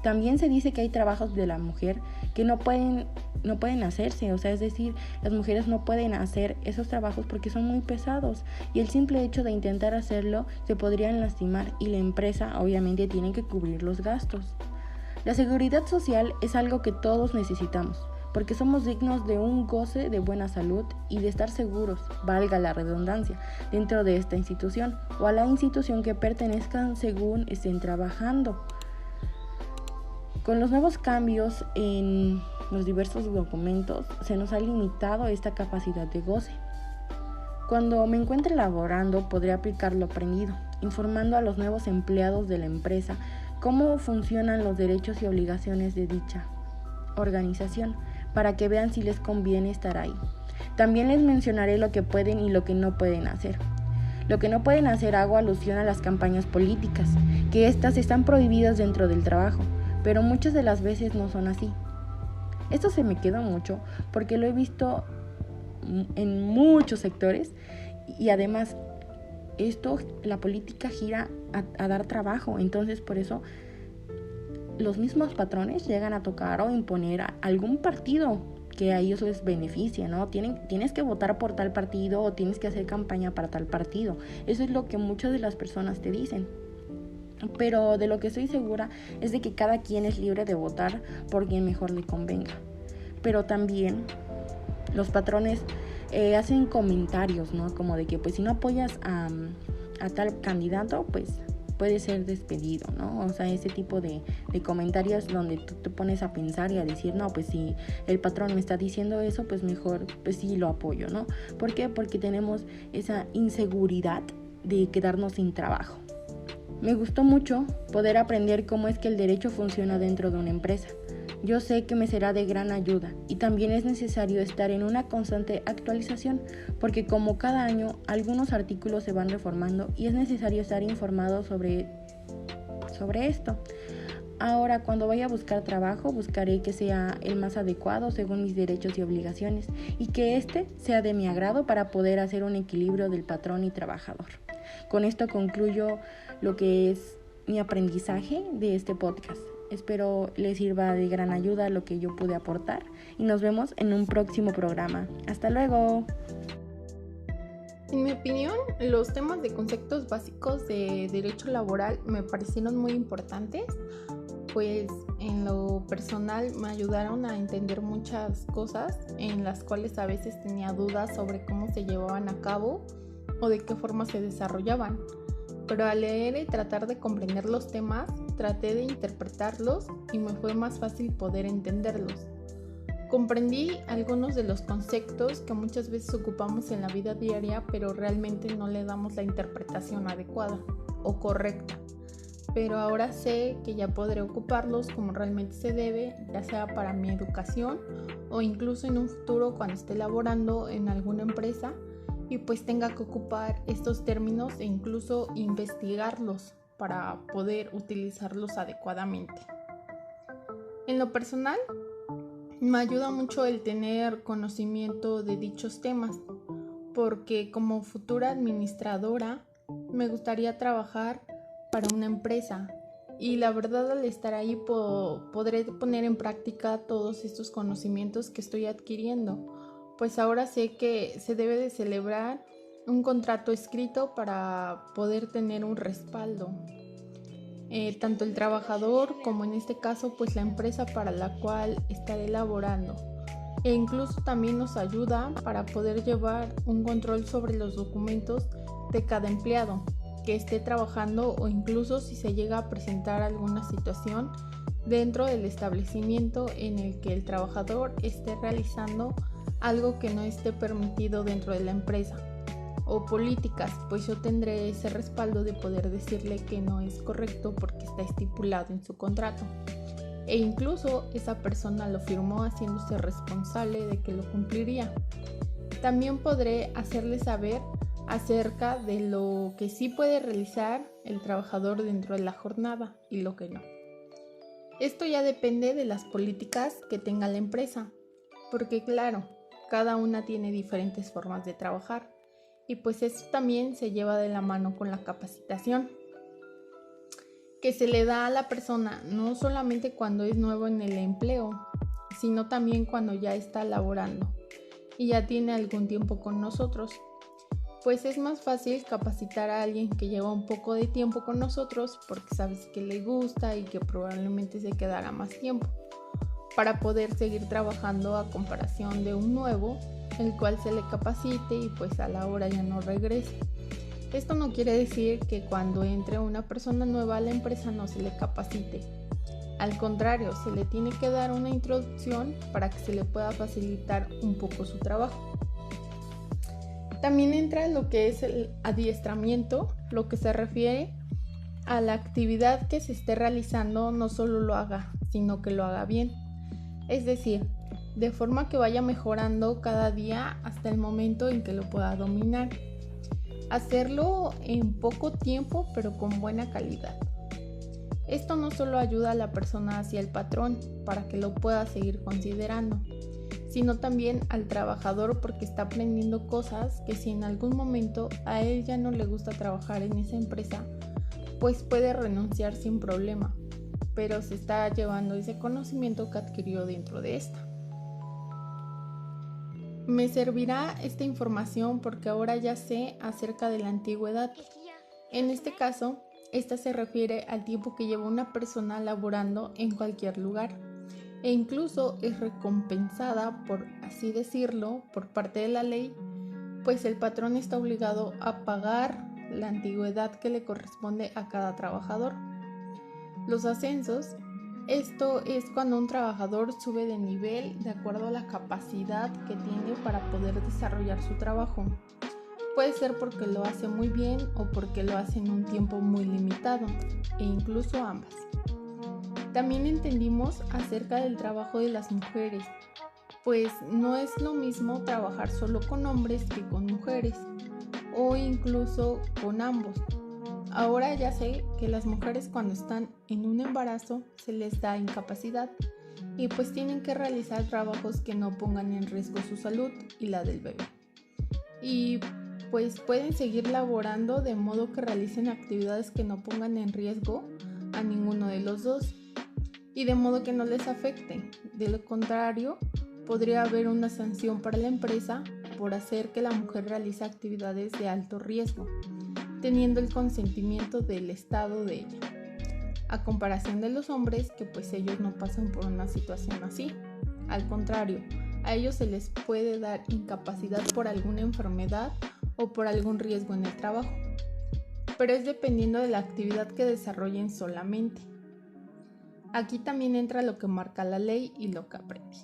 También se dice que hay trabajos de la mujer que no pueden hacerse, o sea, es decir, las mujeres no pueden hacer esos trabajos porque son muy pesados y el simple hecho de intentar hacerlo se podrían lastimar y la empresa obviamente tiene que cubrir los gastos. La seguridad social es algo que todos necesitamos porque somos dignos de un goce de buena salud y de estar seguros, valga la redundancia, dentro de esta institución o a la institución que pertenezcan según estén trabajando. Con los nuevos cambios en los diversos documentos, se nos ha limitado esta capacidad de goce. Cuando me encuentre laborando, podré aplicar lo aprendido, informando a los nuevos empleados de la empresa cómo funcionan los derechos y obligaciones de dicha organización, para que vean si les conviene estar ahí. También les mencionaré lo que pueden y lo que no pueden hacer. Lo que no pueden hacer hago alusión a las campañas políticas, que estas están prohibidas dentro del trabajo, pero muchas de las veces no son así. Esto se me quedó mucho porque lo he visto en muchos sectores y además la política gira a dar trabajo, entonces por eso los mismos patrones llegan a tocar o imponer a algún partido que a ellos les beneficia, ¿no? Tienes que votar por tal partido o tienes que hacer campaña para tal partido. Eso es lo que muchas de las personas te dicen. Pero de lo que estoy segura es de que cada quien es libre de votar por quien mejor le convenga. Pero también los patrones hacen comentarios, ¿no? Como de que pues si no apoyas a tal candidato, pues puedes ser despedido, ¿no? O sea, ese tipo de comentarios donde tú te pones a pensar y a decir, no, pues si el patrón me está diciendo eso, pues mejor, pues sí lo apoyo, ¿no? ¿Por qué? Porque tenemos esa inseguridad de quedarnos sin trabajo. Me gustó mucho poder aprender cómo es que el derecho funciona dentro de una empresa. Yo sé que me será de gran ayuda y también es necesario estar en una constante actualización porque como cada año algunos artículos se van reformando y es necesario estar informado sobre esto. Ahora, cuando vaya a buscar trabajo, buscaré que sea el más adecuado según mis derechos y obligaciones y que este sea de mi agrado para poder hacer un equilibrio del patrón y trabajador. Con esto concluyo lo que es mi aprendizaje de este podcast. Espero les sirva de gran ayuda lo que yo pude aportar y nos vemos en un próximo programa. ¡Hasta luego! En mi opinión, los temas de conceptos básicos de derecho laboral me parecieron muy importantes, pues en lo personal me ayudaron a entender muchas cosas en las cuales a veces tenía dudas sobre cómo se llevaban a cabo o de qué forma se desarrollaban. Pero al leer y tratar de comprender los temas, traté de interpretarlos y me fue más fácil poder entenderlos. Comprendí algunos de los conceptos que muchas veces ocupamos en la vida diaria, pero realmente no le damos la interpretación adecuada o correcta. Pero ahora sé que ya podré ocuparlos como realmente se debe, ya sea para mi educación o incluso en un futuro cuando esté laborando en alguna empresa y pues tenga que ocupar estos términos e incluso investigarlos para poder utilizarlos adecuadamente. En lo personal, me ayuda mucho el tener conocimiento de dichos temas, porque como futura administradora me gustaría trabajar para una empresa y la verdad al estar ahí podré poner en práctica todos estos conocimientos que estoy adquiriendo. Pues ahora sé que se debe de celebrar un contrato escrito para poder tener un respaldo. Tanto el trabajador como en este caso pues la empresa para la cual estaré laborando. E incluso también nos ayuda para poder llevar un control sobre los documentos de cada empleado que esté trabajando o incluso si se llega a presentar alguna situación dentro del establecimiento en el que el trabajador esté realizando algo que no esté permitido dentro de la empresa o políticas, pues yo tendré ese respaldo de poder decirle que no es correcto porque está estipulado en su contrato e incluso esa persona lo firmó haciéndose responsable de que lo cumpliría. También podré hacerle saber acerca de lo que sí puede realizar el trabajador dentro de la jornada y lo que no. Esto ya depende de las políticas que tenga la empresa, porque claro, cada una tiene diferentes formas de trabajar y pues eso también se lleva de la mano con la capacitación que se le da a la persona no solamente cuando es nuevo en el empleo, sino también cuando ya está laborando y ya tiene algún tiempo con nosotros. Pues es más fácil capacitar a alguien que lleva un poco de tiempo con nosotros porque sabes que le gusta y que probablemente se quedará más tiempo para poder seguir trabajando a comparación de un nuevo, el cual se le capacite y pues a la hora ya no regrese. Esto no quiere decir que cuando entre una persona nueva a la empresa no se le capacite. Al contrario, se le tiene que dar una introducción para que se le pueda facilitar un poco su trabajo. También entra lo que es el adiestramiento, lo que se refiere a la actividad que se esté realizando, no solo lo haga, sino que lo haga bien. Es decir, de forma que vaya mejorando cada día hasta el momento en que lo pueda dominar. Hacerlo en poco tiempo, pero con buena calidad. Esto no solo ayuda a la persona hacia el patrón para que lo pueda seguir considerando, sino también al trabajador porque está aprendiendo cosas que si en algún momento a él ya no le gusta trabajar en esa empresa, pues puede renunciar sin problema, pero se está llevando ese conocimiento que adquirió dentro de esta. Me servirá esta información porque ahora ya sé acerca de la antigüedad. En este caso, esta se refiere al tiempo que lleva una persona laborando en cualquier lugar e incluso es recompensada, por así decirlo, por parte de la ley, pues el patrón está obligado a pagar la antigüedad que le corresponde a cada trabajador. Los ascensos, esto es cuando un trabajador sube de nivel de acuerdo a la capacidad que tiene para poder desarrollar su trabajo. Puede ser porque lo hace muy bien o porque lo hace en un tiempo muy limitado, e incluso ambas. También entendimos acerca del trabajo de las mujeres, pues no es lo mismo trabajar solo con hombres que con mujeres, o incluso con ambos. Ahora ya sé que las mujeres cuando están en un embarazo se les da incapacidad y pues tienen que realizar trabajos que no pongan en riesgo su salud y la del bebé. Y pues pueden seguir laborando de modo que realicen actividades que no pongan en riesgo a ninguno de los dos y de modo que no les afecte. De lo contrario, podría haber una sanción para la empresa por hacer que la mujer realice actividades de alto riesgo, teniendo el consentimiento del estado de ella, a comparación de los hombres que pues ellos no pasan por una situación así. Al contrario, a ellos se les puede dar incapacidad por alguna enfermedad o por algún riesgo en el trabajo, pero es dependiendo de la actividad que desarrollen solamente. Aquí también entra lo que marca la ley y lo que aprendí.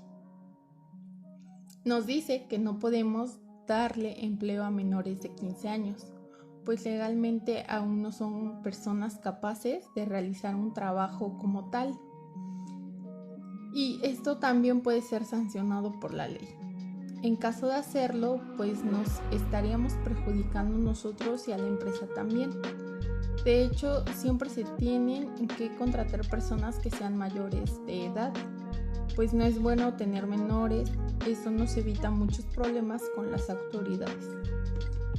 Nos dice que no podemos darle empleo a menores de 15 años, pues legalmente aún no son personas capaces de realizar un trabajo como tal. Y esto también puede ser sancionado por la ley. En caso de hacerlo, pues nos estaríamos perjudicando nosotros y a la empresa también. De hecho, siempre se tienen que contratar personas que sean mayores de edad, pues no es bueno tener menores. Eso nos evita muchos problemas con las autoridades.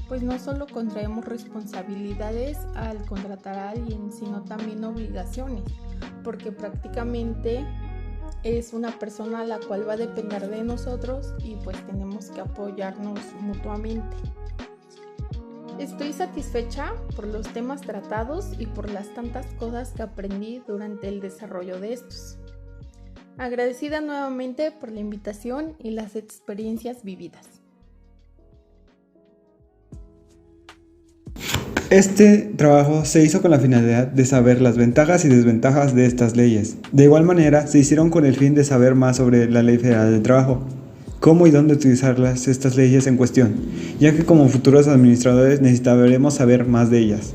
Pues no solo contraemos responsabilidades al contratar a alguien, sino también obligaciones, porque prácticamente es una persona a la cual va a depender de nosotros y pues tenemos que apoyarnos mutuamente. Estoy satisfecha por los temas tratados y por las tantas cosas que aprendí durante el desarrollo de estos. Agradecida nuevamente por la invitación y las experiencias vividas. Este trabajo se hizo con la finalidad de saber las ventajas y desventajas de estas leyes. De igual manera, se hicieron con el fin de saber más sobre la Ley Federal del Trabajo, cómo y dónde utilizar estas leyes en cuestión, ya que como futuros administradores necesitaremos saber más de ellas.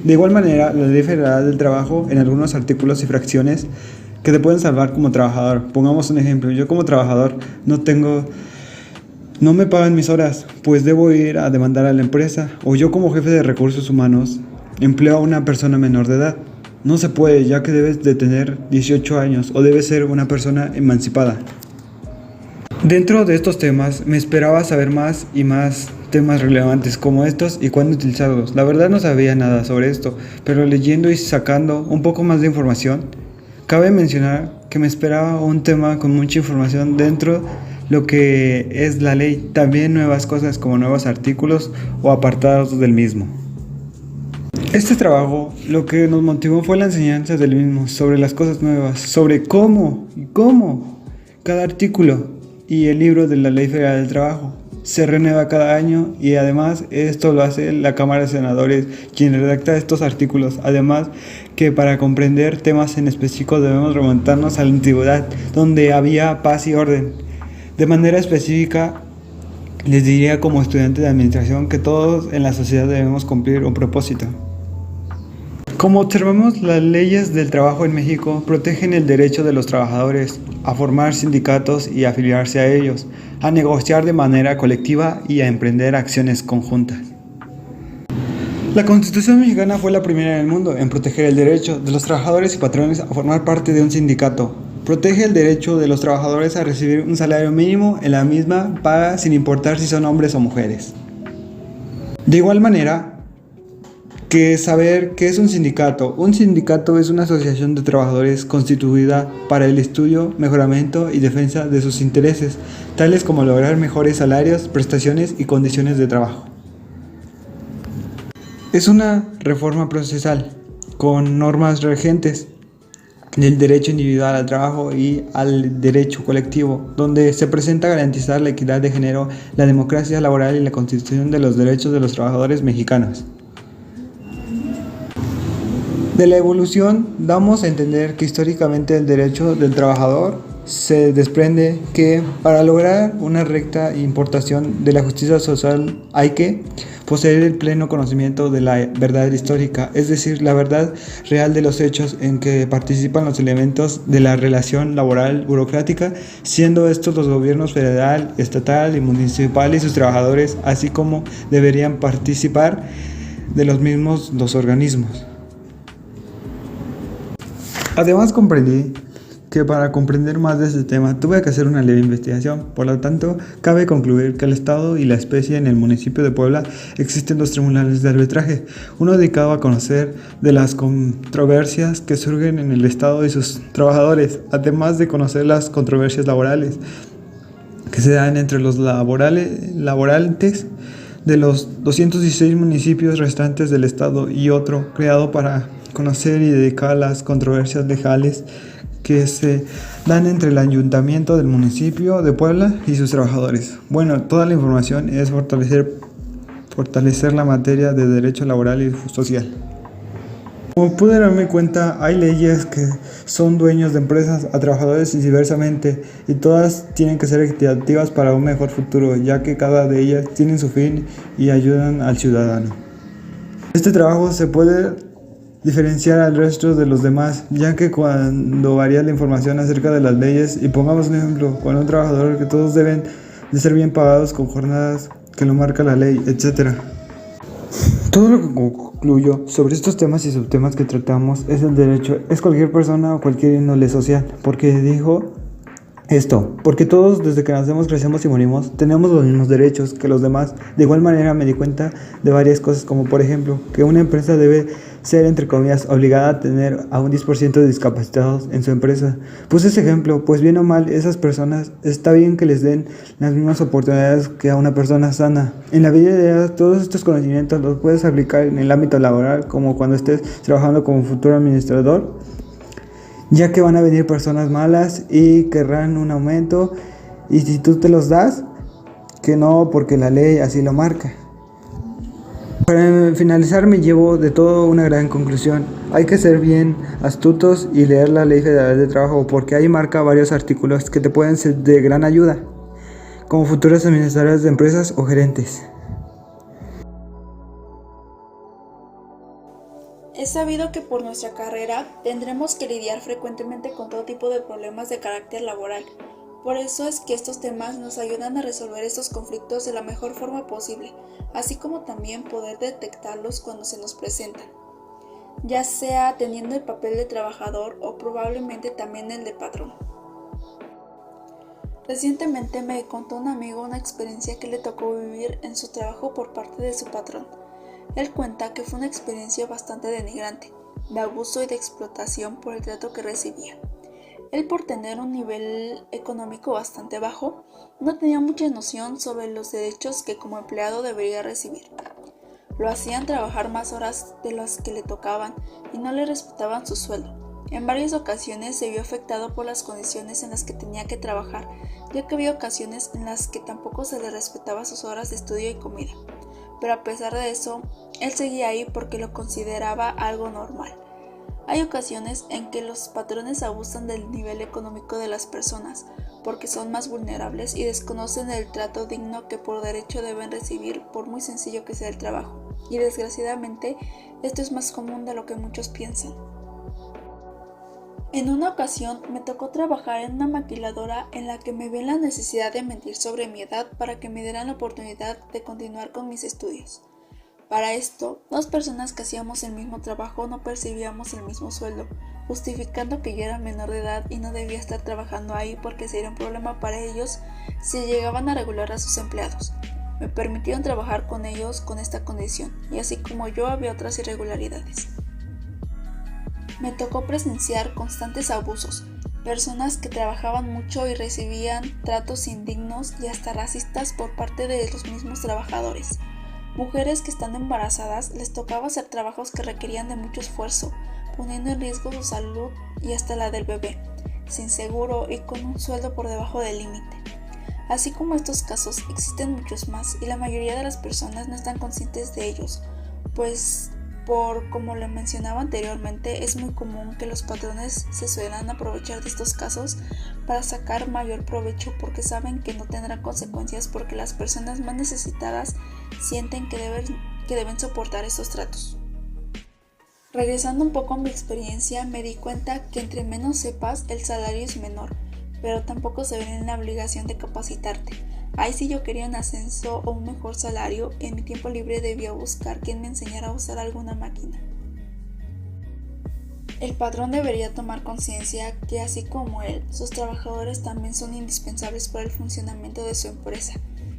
De igual manera, la Ley Federal del Trabajo, en algunos artículos y fracciones que te pueden salvar como trabajador. Pongamos un ejemplo, yo como trabajador no me pagan mis horas, pues debo ir a demandar a la empresa, o yo como jefe de recursos humanos empleo a una persona menor de edad. No se puede, ya que debes de tener 18 años o debes ser una persona emancipada. Dentro de estos temas me esperaba saber más y más temas relevantes como estos y cuándo utilizarlos. La verdad no sabía nada sobre esto, pero leyendo y sacando un poco más de información, cabe mencionar que me esperaba un tema con mucha información dentro lo que es la ley, también nuevas cosas como nuevos artículos o apartados del mismo. Este trabajo lo que nos motivó fue la enseñanza del mismo sobre las cosas nuevas, sobre cómo cada artículo y el libro de la Ley Federal del Trabajo se renueva cada año y además esto lo hace la Cámara de Senadores quien redacta estos artículos. Además que para comprender temas en específico debemos remontarnos a la antigüedad donde había paz y orden. De manera específica les diría como estudiante de administración que todos en la sociedad debemos cumplir un propósito. Como observamos, las leyes del trabajo en México protegen el derecho de los trabajadores a formar sindicatos y afiliarse a ellos, a negociar de manera colectiva y a emprender acciones conjuntas. La Constitución mexicana fue la primera en el mundo en proteger el derecho de los trabajadores y patrones a formar parte de un sindicato. Protege el derecho de los trabajadores a recibir un salario mínimo en la misma paga sin importar si son hombres o mujeres. De igual manera, que saber qué es un sindicato. Un sindicato es una asociación de trabajadores constituida para el estudio, mejoramiento y defensa de sus intereses, tales como lograr mejores salarios, prestaciones y condiciones de trabajo. Es una reforma procesal con normas regentes del derecho individual al trabajo y al derecho colectivo, donde se presenta garantizar la equidad de género, la democracia laboral y la constitución de los derechos de los trabajadores mexicanos. De la evolución damos a entender que históricamente el derecho del trabajador se desprende que para lograr una recta importación de la justicia social hay que poseer el pleno conocimiento de la verdad histórica, es decir, la verdad real de los hechos en que participan los elementos de la relación laboral burocrática, siendo estos los gobiernos federal, estatal y municipal y sus trabajadores, así como deberían participar de los mismos los organismos. Además comprendí que para comprender más de este tema tuve que hacer una leve investigación, por lo tanto cabe concluir que el Estado y la especie en el municipio de Puebla existen dos tribunales de arbitraje, uno dedicado a conocer de las controversias que surgen en el Estado y sus trabajadores, además de conocer las controversias laborales que se dan entre los laborantes de los 216 municipios restantes del Estado, y otro creado para conocer y dedicar a las controversias legales que se dan entre el ayuntamiento del municipio de Puebla y sus trabajadores. Bueno, toda la información es fortalecer la materia de derecho laboral y social. Como pude darme cuenta, hay leyes que son dueños de empresas a trabajadores y diversamente, y todas tienen que ser equitativas para un mejor futuro, ya que cada de ellas tiene su fin y ayudan al ciudadano. Este trabajo se puede diferenciar al resto de los demás, ya que cuando varía la información acerca de las leyes, y pongamos un ejemplo, con un trabajador que todos deben de ser bien pagados con jornadas que lo marca la ley, etc. Todo lo que concluyo sobre estos temas y subtemas que tratamos es el derecho, es cualquier persona o cualquier índole social, porque dijo esto, porque todos desde que nacemos, crecemos y morimos tenemos los mismos derechos que los demás. De igual manera me di cuenta de varias cosas, como por ejemplo que una empresa debe ser, entre comillas, obligada a tener a un 10% de discapacitados en su empresa. Puse ese ejemplo, pues bien o mal, esas personas está bien que les den las mismas oportunidades que a una persona sana. En la vida diaria todos estos conocimientos los puedes aplicar en el ámbito laboral, como cuando estés trabajando como futuro administrador, ya que van a venir personas malas y querrán un aumento, y si tú te los das, que no, porque la ley así lo marca. Para finalizar, me llevo de todo una gran conclusión: hay que ser bien astutos y leer la Ley Federal de Trabajo, porque ahí marca varios artículos que te pueden ser de gran ayuda como futuros administradores de empresas o gerentes. Es sabido que por nuestra carrera tendremos que lidiar frecuentemente con todo tipo de problemas de carácter laboral. Por eso es que estos temas nos ayudan a resolver estos conflictos de la mejor forma posible, así como también poder detectarlos cuando se nos presentan, ya sea teniendo el papel de trabajador o probablemente también el de patrón. Recientemente me contó un amigo una experiencia que le tocó vivir en su trabajo por parte de su patrón. Él cuenta que fue una experiencia bastante denigrante, de abuso y de explotación por el trato que recibía. Él, por tener un nivel económico bastante bajo, no tenía mucha noción sobre los derechos que como empleado debería recibir. Lo hacían trabajar más horas de las que le tocaban y no le respetaban su sueldo. En varias ocasiones se vio afectado por las condiciones en las que tenía que trabajar, ya que había ocasiones en las que tampoco se le respetaba sus horas de estudio y comida. Pero a pesar de eso, él seguía ahí porque lo consideraba algo normal. Hay ocasiones en que los patrones abusan del nivel económico de las personas porque son más vulnerables y desconocen el trato digno que por derecho deben recibir, por muy sencillo que sea el trabajo. Y desgraciadamente, esto es más común de lo que muchos piensan. En una ocasión me tocó trabajar en una maquiladora en la que me vi en la necesidad de mentir sobre mi edad para que me dieran la oportunidad de continuar con mis estudios. Para esto, dos personas que hacíamos el mismo trabajo no percibíamos el mismo sueldo, justificando que yo era menor de edad y no debía estar trabajando ahí porque sería un problema para ellos si llegaban a regular a sus empleados. Me permitieron trabajar con ellos con esta condición, y así como yo había otras irregularidades. Me tocó presenciar constantes abusos, personas que trabajaban mucho y recibían tratos indignos y hasta racistas por parte de los mismos trabajadores. Mujeres que estando embarazadas les tocaba hacer trabajos que requerían de mucho esfuerzo, poniendo en riesgo su salud y hasta la del bebé, sin seguro y con un sueldo por debajo del límite. Así como estos casos, existen muchos más y la mayoría de las personas no están conscientes de ellos, pues Como le mencionaba anteriormente, es muy común que los patrones se suelan aprovechar de estos casos para sacar mayor provecho porque saben que no tendrán consecuencias porque las personas más necesitadas sienten que deben soportar estos tratos. Regresando un poco a mi experiencia, me di cuenta que entre menos sepas, el salario es menor, pero tampoco se ven en la obligación de capacitarte. Ahí si yo quería un ascenso o un mejor salario, en mi tiempo libre debía buscar quien me enseñara a usar alguna máquina. El patrón debería tomar conciencia que así como él, sus trabajadores también son indispensables para el funcionamiento de su empresa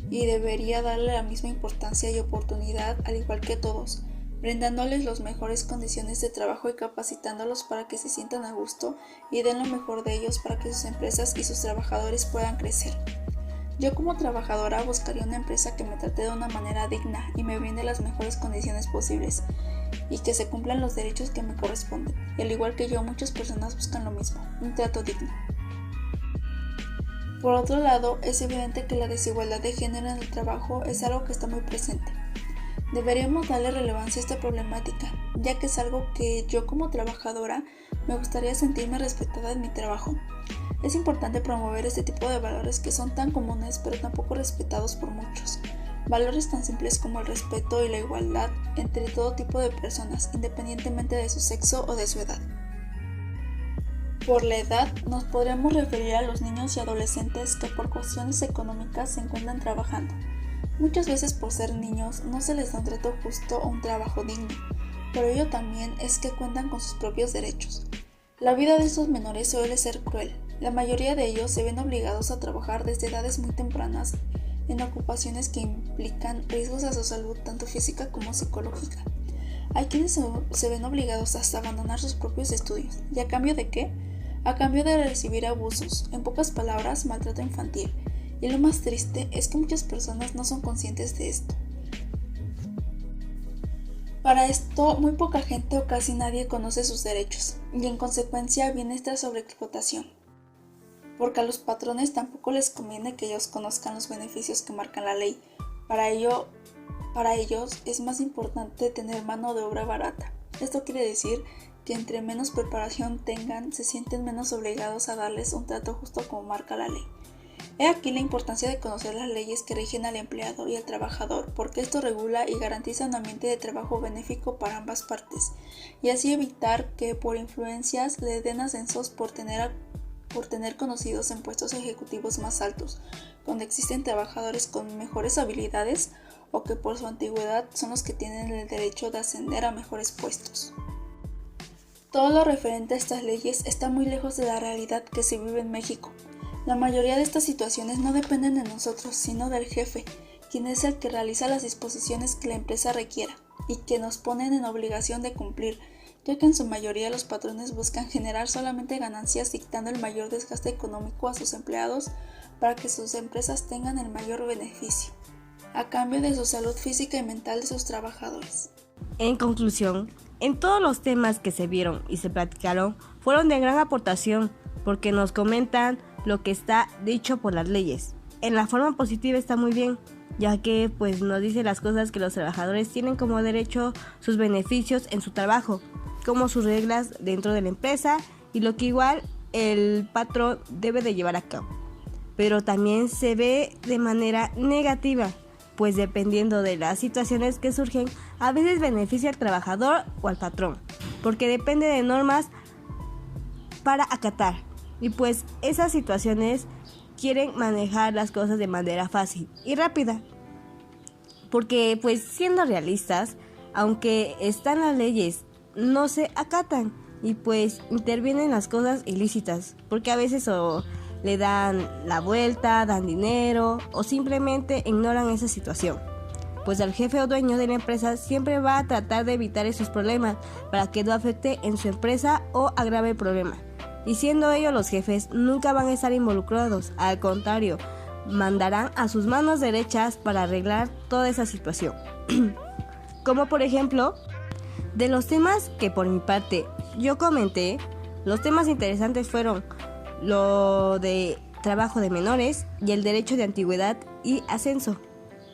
y debería darle la misma importancia y oportunidad al igual que todos, brindándoles las mejores condiciones de trabajo y capacitándolos para que se sientan a gusto y den lo mejor de ellos para que sus empresas y sus trabajadores puedan crecer. Yo como trabajadora buscaría una empresa que me trate de una manera digna y me brinde las mejores condiciones posibles y que se cumplan los derechos que me corresponden. Y al igual que yo, muchas personas buscan lo mismo, un trato digno. Por otro lado, es evidente que la desigualdad de género en el trabajo es algo que está muy presente. Deberíamos darle relevancia a esta problemática, ya que es algo que yo como trabajadora me gustaría sentirme respetada en mi trabajo. Es importante promover este tipo de valores que son tan comunes pero tan poco respetados por muchos. Valores tan simples como el respeto y la igualdad entre todo tipo de personas, independientemente de su sexo o de su edad. Por la edad, nos podríamos referir a los niños y adolescentes que por cuestiones económicas se encuentran trabajando. Muchas veces por ser niños no se les da un trato justo o un trabajo digno, pero ello también es que cuentan con sus propios derechos. La vida de estos menores suele ser cruel. La mayoría de ellos se ven obligados a trabajar desde edades muy tempranas en ocupaciones que implican riesgos a su salud tanto física como psicológica. Hay quienes se ven obligados hasta abandonar sus propios estudios. ¿Y a cambio de qué? A cambio de recibir abusos, en pocas palabras, maltrato infantil. Y lo más triste es que muchas personas no son conscientes de esto. Para esto, muy poca gente o casi nadie conoce sus derechos, y en consecuencia viene esta sobreexplotación. Porque a los patrones tampoco les conviene que ellos conozcan los beneficios que marca la ley. Para ellos es más importante tener mano de obra barata. Esto quiere decir que entre menos preparación tengan, se sienten menos obligados a darles un trato justo como marca la ley. He aquí la importancia de conocer las leyes que rigen al empleado y al trabajador, porque esto regula y garantiza un ambiente de trabajo benéfico para ambas partes, y así evitar que por influencias le den ascensos por tener conocidos en puestos ejecutivos más altos, donde existen trabajadores con mejores habilidades o que por su antigüedad son los que tienen el derecho de ascender a mejores puestos. Todo lo referente a estas leyes está muy lejos de la realidad que se vive en México. La mayoría de estas situaciones no dependen de nosotros, sino del jefe, quien es el que realiza las disposiciones que la empresa requiera y que nos ponen en obligación de cumplir, ya que en su mayoría los patrones buscan generar solamente ganancias dictando el mayor desgaste económico a sus empleados para que sus empresas tengan el mayor beneficio, a cambio de su salud física y mental de sus trabajadores. En conclusión, en todos los temas que se vieron y se platicaron fueron de gran aportación porque nos comentan lo que está dicho por las leyes. En la forma positiva está muy bien, ya que pues nos dice las cosas que los trabajadores tienen como derecho, sus beneficios en su trabajo, como sus reglas dentro de la empresa y lo que igual el patrón debe de llevar a cabo. Pero también se ve de manera negativa, pues dependiendo de las situaciones que surgen, a veces beneficia al trabajador o al patrón, porque depende de normas para acatar. Y pues esas situaciones quieren manejar las cosas de manera fácil y rápida. Porque pues siendo realistas, aunque están las leyes, no se acatan y pues intervienen las cosas ilícitas. Porque a veces o le dan la vuelta, dan dinero o simplemente ignoran esa situación. Pues el jefe o dueño de la empresa siempre va a tratar de evitar esos problemas para que no afecte en su empresa o agrave el problema. Y siendo ellos los jefes, nunca van a estar involucrados, al contrario, mandarán a sus manos derechas para arreglar toda esa situación. Como por ejemplo, de los temas que por mi parte yo comenté, los temas interesantes fueron lo de trabajo de menores y el derecho de antigüedad y ascenso.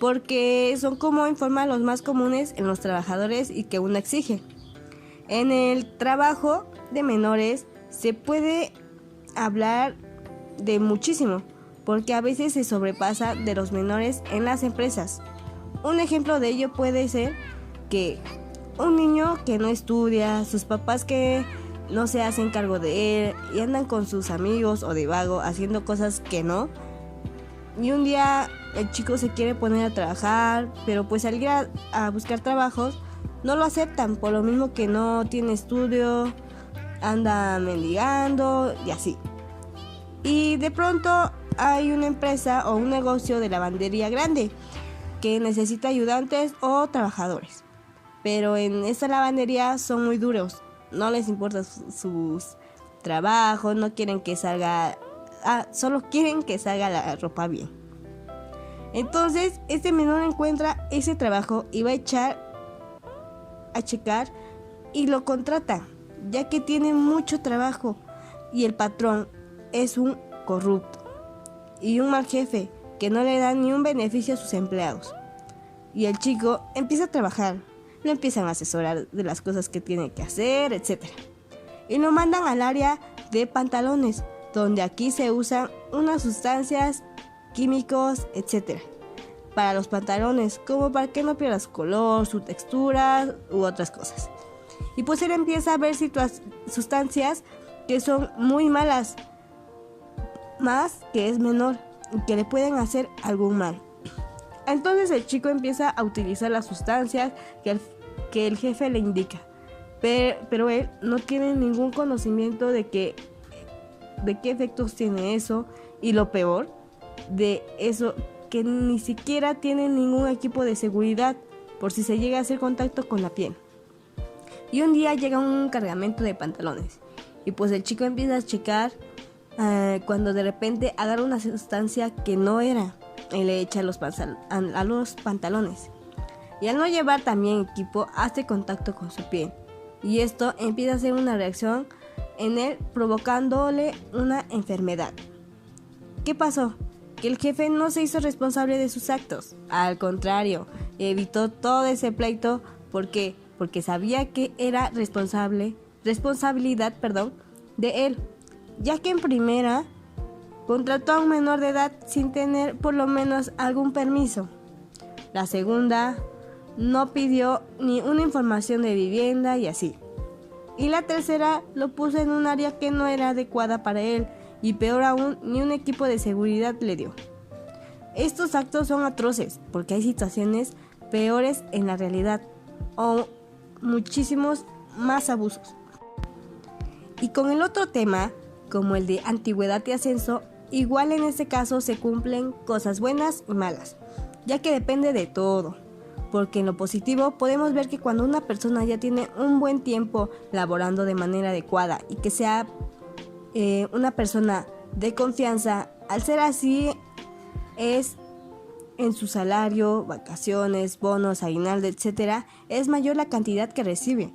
porque son como informa los más comunes en los trabajadores y que uno exige. En el trabajo de menores se puede hablar de muchísimo, porque a veces se sobrepasa de los menores en las empresas. Un ejemplo de ello puede ser que un niño que no estudia, sus papás que no se hacen cargo de él y andan con sus amigos o de vago haciendo cosas que no. Y un día el chico se quiere poner a trabajar, pero pues al ir a buscar trabajos no lo aceptan por lo mismo que no tiene estudio, anda mendigando y así. Y de pronto hay una empresa o un negocio de lavandería grande que necesita ayudantes o trabajadores. Pero en esta lavandería son muy duros, no les importa sus trabajos, no quieren que salga, solo quieren que salga la ropa bien. Entonces este menor encuentra ese trabajo y va a checar y lo contrata, ya que tiene mucho trabajo y el patrón es un corrupto y un mal jefe que no le da ni un beneficio a sus empleados. Y el chico empieza a trabajar, lo empiezan a asesorar de las cosas que tiene que hacer, etc. Y lo mandan al área de pantalones, donde aquí se usan unas sustancias, químicos, etc. para los pantalones, como para que no pierda su color, su textura u otras cosas. Y pues él empieza a ver sustancias que son muy malas, más que es menor y que le pueden hacer algún mal. Entonces el chico empieza a utilizar las sustancias que el jefe le indica, pero él no tiene ningún conocimiento de qué efectos tiene eso, y lo peor de eso, que ni siquiera tiene ningún equipo de seguridad por si se llega a hacer contacto con la piel. Y un día llega un cargamento de pantalones y pues el chico empieza a checar cuando de repente agarra una sustancia que no era y le echa a los pantalones. Y al no llevar también equipo, hace contacto con su piel. Y esto empieza a hacer una reacción en él, provocándole una enfermedad. ¿Qué pasó? Que el jefe no se hizo responsable de sus actos. Al contrario, evitó todo ese pleito. ¿Por qué? Porque sabía que era responsabilidad de él. Ya que en primera contrató a un menor de edad sin tener por lo menos algún permiso. La segunda no pidió ni una información de vivienda y así. Y la tercera lo puso en un área que no era adecuada para él, y peor aún, ni un equipo de seguridad le dio. Estos actos son atroces porque hay situaciones peores en la realidad o muchísimos más abusos. Y con el otro tema, como el de antigüedad y ascenso, igual en este caso se cumplen cosas buenas y malas, ya que depende de todo. Porque en lo positivo podemos ver que cuando una persona ya tiene un buen tiempo laborando de manera adecuada y que sea una persona de confianza, al ser así es en su salario, vacaciones, bonos, aguinaldo, etc., es mayor la cantidad que recibe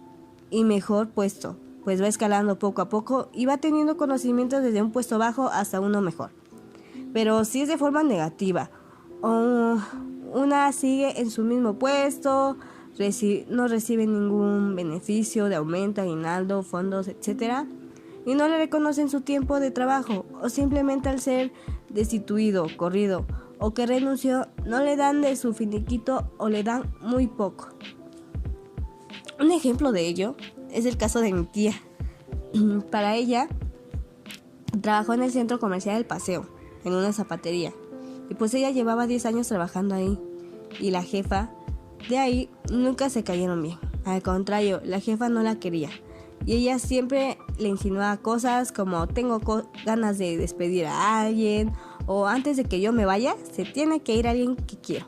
y mejor puesto, pues va escalando poco a poco y va teniendo conocimientos desde un puesto bajo hasta uno mejor. Pero si es de forma negativa o una sigue en su mismo puesto, no recibe ningún beneficio de aumento, aguinaldo, fondos, etc., y no le reconocen su tiempo de trabajo, o simplemente al ser destituido, corrido o que renunció, no le dan de su finiquito o le dan muy poco. Un ejemplo de ello es el caso de mi tía. Para ella, trabajó en el centro comercial El Paseo, en una zapatería, y pues ella llevaba 10 años trabajando ahí, y la jefa de ahí nunca se cayeron bien. Al contrario, la jefa no la quería, y ella siempre le insinuaba cosas como: tengo ganas de despedir a alguien, o antes de que yo me vaya, se tiene que ir alguien que quiero.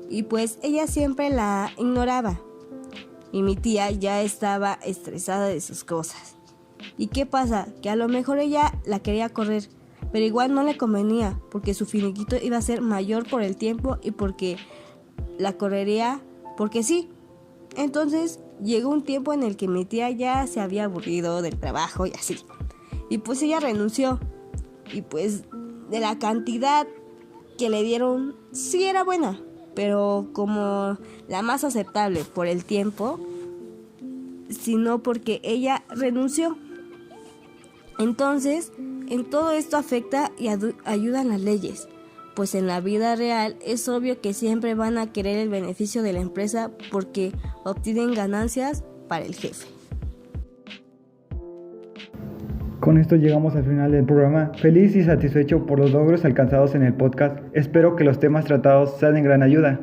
Y pues ella siempre la ignoraba, y mi tía ya estaba estresada de sus cosas. ¿Y qué pasa? Que a lo mejor ella la quería correr, pero igual no le convenía, porque su finiquito iba a ser mayor por el tiempo y porque la correría porque sí. Entonces llegó un tiempo en el que mi tía ya se había aburrido del trabajo y así. Y pues ella renunció. Y pues de la cantidad que le dieron, sí era buena, pero como la más aceptable por el tiempo, sino porque ella renunció. Entonces, en todo esto afecta y ayudan las leyes, pues en la vida real es obvio que siempre van a querer el beneficio de la empresa porque obtienen ganancias para el jefe. Con esto llegamos al final del programa. Feliz y satisfecho por los logros alcanzados en el podcast. Espero que los temas tratados sean de gran ayuda.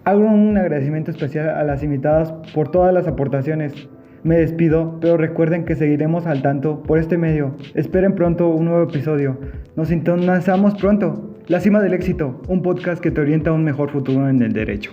Hago un agradecimiento especial a las invitadas por todas las aportaciones. Me despido, pero recuerden que seguiremos al tanto por este medio. Esperen pronto un nuevo episodio. Nos sintonizamos pronto. La Cima del Éxito, un podcast que te orienta a un mejor futuro en el derecho.